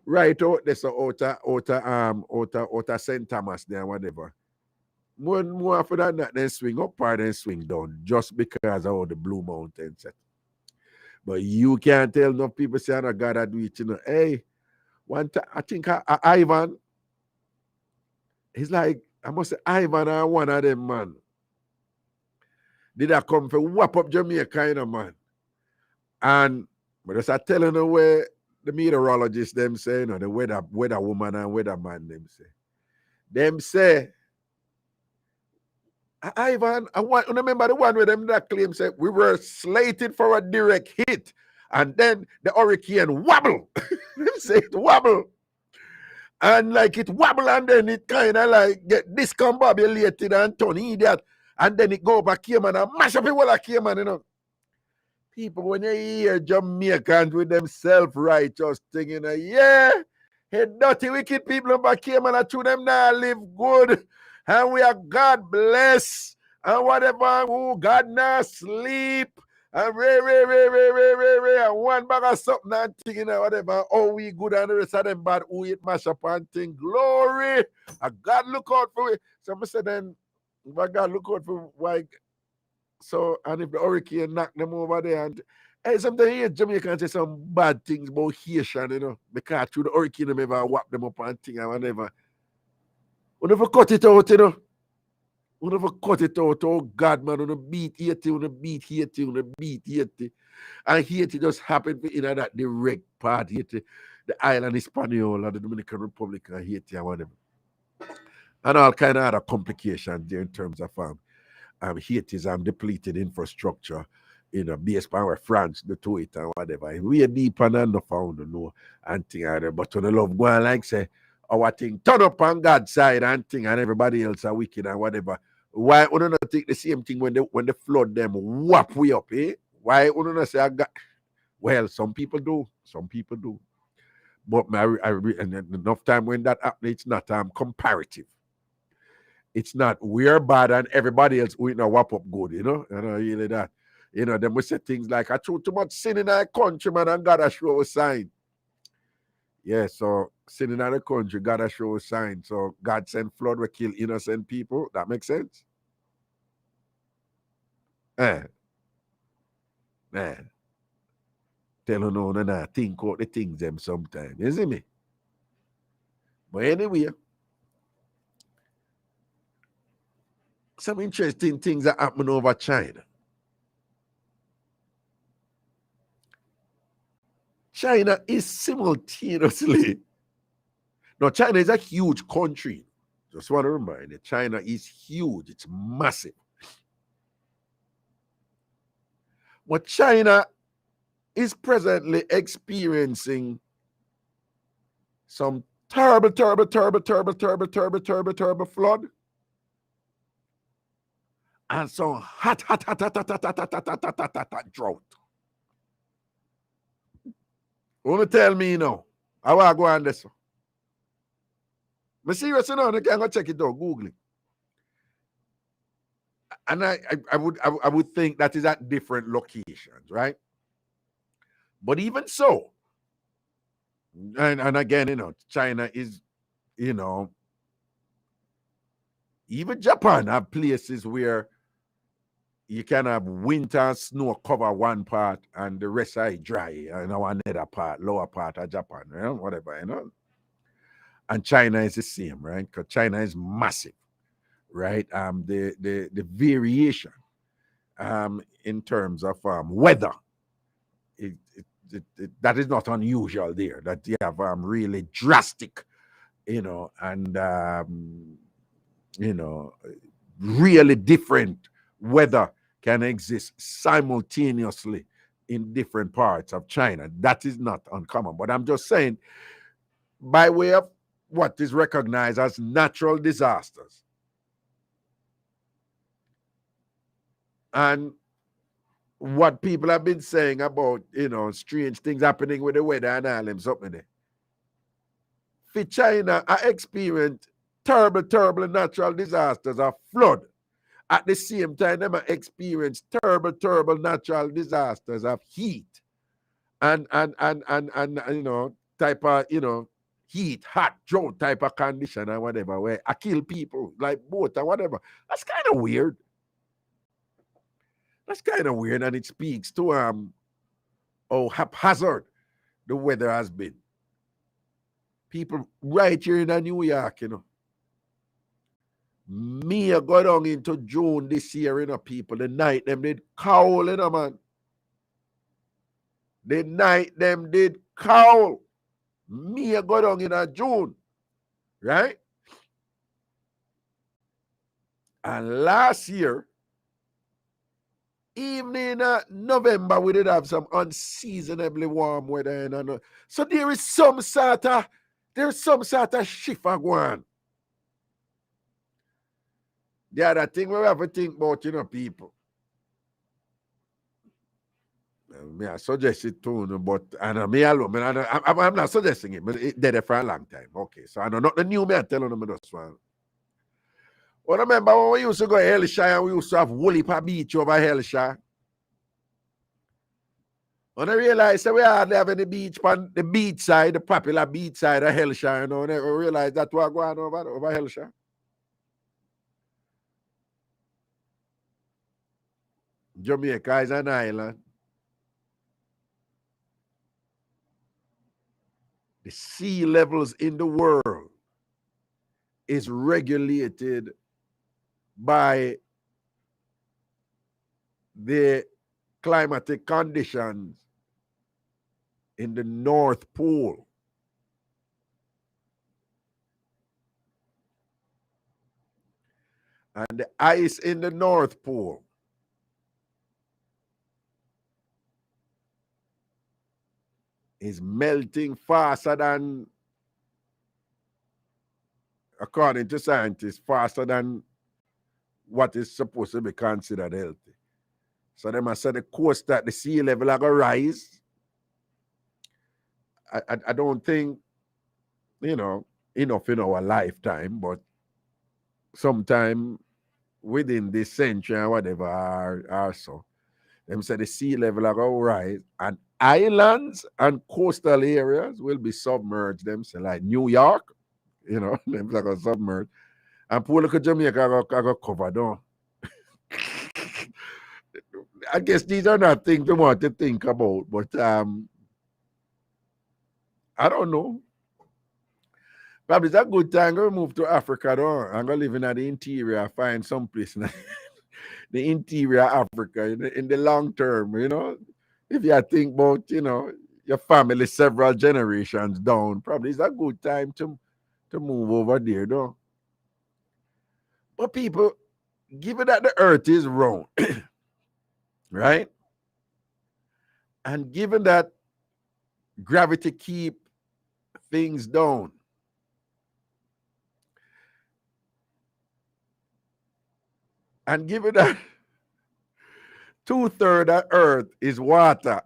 right out there, so out St. Thomas there, whatever. More after that, then swing up or then swing down, just because of the Blue Mountain set. But you can't tell enough people say, I gotta do it, Hey, one time, I think Ivan, he's like, I must say, Ivan are one of them, man. Did I come for whap up Jamaica, man? And but as I telling the way the meteorologists them say, the weather woman and weather man them say, Ivan, I remember the one where them that claim said we were slated for a direct hit, and then the hurricane wobble. Them say it wobble, and like it wobble, and then it kind of like get discombobulated and turn idiot. And then it go back Cayman and mash up the whole of Cayman, you know. People, when you hear Jamaicans with them self-righteous thing, you know, yeah, hey, dirty, wicked people back Cayman and to them now live good. And we are God bless. And whatever, who God now sleep. And and one bag of something and thing, you know, whatever. Oh, we good and the rest of them bad. Who eat mash up and thing. Glory. And God look out for it. So I said then, my God look out for why. So, and if the hurricane knock them over there, and hey, sometimes here Jamaica say some bad things about Haitian, you know, because through the hurricane them ever whap them up and thing and whatever. We never cut it out, you know. We never cut it out. Oh God, man, we beat Haiti, we beat Haiti, we beat Haiti. And Haiti just happened in that direct part, Haiti, the island Hispaniola, the Dominican Republic, and Haiti and whatever. And all kind of other complications there in terms of Haiti's depleted infrastructure, you know, based on where France do to it and whatever. We are deep and enough found to know and thing like that. But when the love go on, like say, our thing turn up on God's side and thing, and everybody else are wicked and whatever. Why would not think the same thing when the flood them whap we up, eh? Why would not say I got? Well, some people do. But and enough time when that happens, it's not comparative. It's not we're bad and everybody else we know whap up good, you know. You know, really that. You know, then we say things like I threw too much sin in our country, man, and God has show a sign. Yeah, so sin in our country, God has show a sign. So God sent flood will kill innocent people. That makes sense? Man. Tell you no, think out the things them sometimes. You see me? But anyway, some interesting things that happen over China. China is simultaneously. Now, China is a huge country. Just want to remind you, China is huge. It's massive. But China is presently experiencing some terrible flood. And some hot drought. Wanna tell me now? How I go on this? I'm serious now. You can go check it out. Google it. And I would think that is at different locations, right? But even so, and again, you know, China is, you know, even Japan have places where you can have winter and snow cover one part and the rest are dry, and one other part, lower part of Japan, you know, whatever, you know. And China is the same, right? Because China is massive, right? The variation in terms of weather, that is not unusual there. That you have really drastic, you know, and you know, really different weather can exist simultaneously in different parts of China. That is not uncommon. But I'm just saying, by way of what is recognized as natural disasters, and what people have been saying about, you know, strange things happening with the weather and all them something there. For China, I experienced terrible natural disasters of flood. At the same time, they experience terrible natural disasters of heat and you know, type of, you know, heat, hot, drought type of condition and whatever, where I kill people like both and whatever. That's kind of weird. That's kind of weird, and it speaks to how haphazard the weather has been. People right here in New York, you know. Me I go down into June this year, you know, people. The night them did cowl, you know, man. The night them did cowl. Me I go down in June, right? And last year, even in November, we did have some unseasonably warm weather. And so there is some sort of shift going on. the other thing we have to think about, people. I suggest it too, but me alone. I'm not suggesting it, but it did it for a long time. Okay, so I know not the new me. I tell them this one. Well, I remember when we used to go to Hellshire and we used to have woolly pa beach over Hellshire. When I realized that we hardly have any beach on the beach side, the popular beach side of Hellshire, and I realized that we're going over Hellshire. Jamaica is an island. The sea levels in the world is regulated by the climatic conditions in the North Pole. And the ice in the North Pole is melting faster than, according to scientists, faster than what is supposed to be considered healthy. So they must say the coast that the sea level are going to rise. I don't think, enough in our lifetime, but sometime within this century or whatever, or so, them say the sea level are going to rise, and islands and coastal areas will be submerged. Them say like New York, them are going to submerge, and poor look at Jamaica are going to cover down. I guess these are not things we want to think about, but I don't know. Probably it's a good time to move to Africa, though. I'm going to live in the interior, find some place in the interior Africa in the long term, If you think about, your family several generations down, probably it's a good time to move over there, though. But people, given that the earth is round, right? And given that gravity keep things down, and given that 2/3 of earth is water.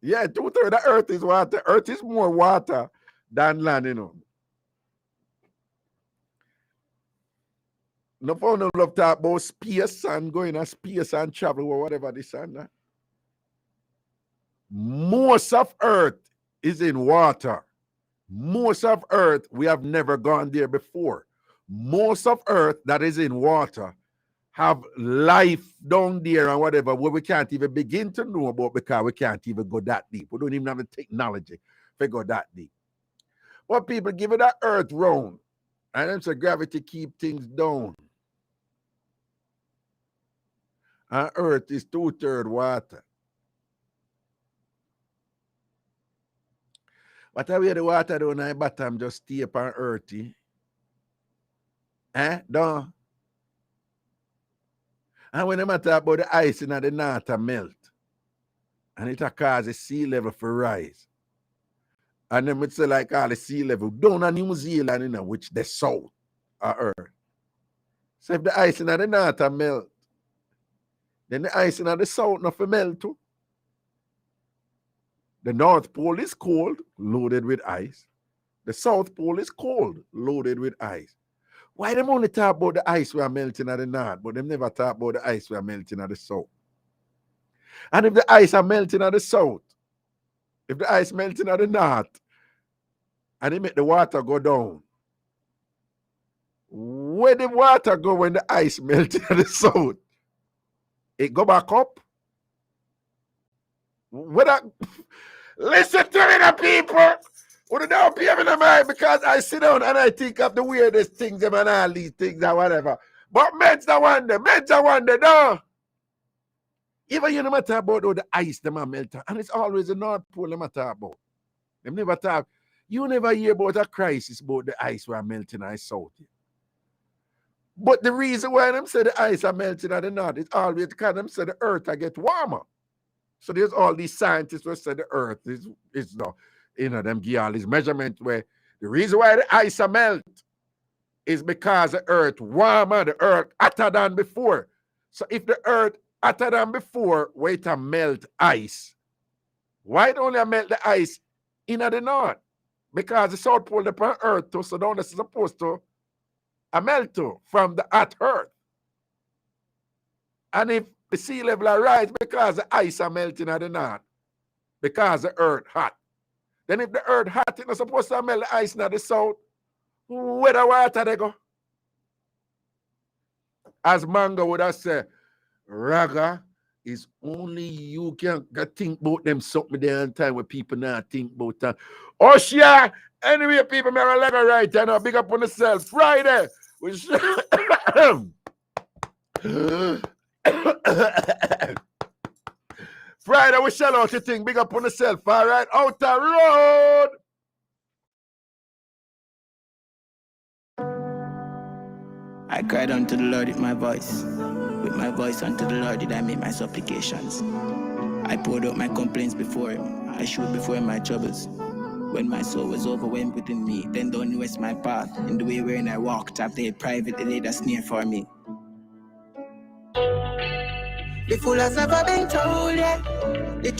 Yeah, 2/3 of earth is water. Earth is more water than land, No phone no love talk about space and going to space and travel or whatever this and that. Most of earth is in water. Most of earth, we have never gone there before. Most of earth that is in water have life down there and whatever where we can't even begin to know about because we can't even go that deep. We don't even have the technology to go that deep. But people give it that earth round, and then so gravity keep things down. And earth is 2/3 water. But I wear the water down at the bottom just stay upon earthy. Don't. And when they talk about the ice in the north melt, and it cause the sea level to rise. And then we say like all the sea level down in New Zealand, which the south of earth. So if the ice in the north melt, then the ice in the south not melt too. The North Pole is cold, loaded with ice. The South Pole is cold, loaded with ice. Why them only talk about the ice we are melting at the north, but them never talk about the ice we are melting at the south? And if the ice are melting at the south, if the ice melting at the north, and it make the water go down, where the water go when the ice melting at the south? It go back up? Listen to me, the people. What don't pay me no mind because I sit down and I think of the weirdest things and all these things and whatever. But men's the one there, no. Even you no matter about all the ice them are melting, and it's always the North Pole them talk about. Them never talk. You never hear about a crisis about the ice where melting and south. But the reason why them say the ice are melting at the north is always because them say the earth I get warmer. So there's all these scientists who say the earth is them give all these measurements where the reason why the ice are melt is because the earth warmer, the earth hotter than before. So if the earth hotter than before, wait to melt ice. Why don't they melt the ice in the north? Because the South Pole upon earth too, so down is supposed to melt too from the hot earth. And if the sea level rise because the ice are melting at the north, because the earth hot. Then if the earth hot, it's not supposed to melt the ice in the south. Where the water they go? As Manga would have said, Raga is only you can think about them something there in time where people not think about that. Oh, yeah. Anyway, people, may have a right now. Big up on yourself. Friday. Friday, we shall out your thing. Big up on yourself. All right. Out the road. I cried unto the Lord with my voice. With my voice unto the Lord did I make my supplications. I poured out my complaints before him. I showed before him my troubles. When my soul was overwhelmed within me, then thou knewest my path. In the way wherein I walked, after they privately laid a snare for me. The fool has never been told yet.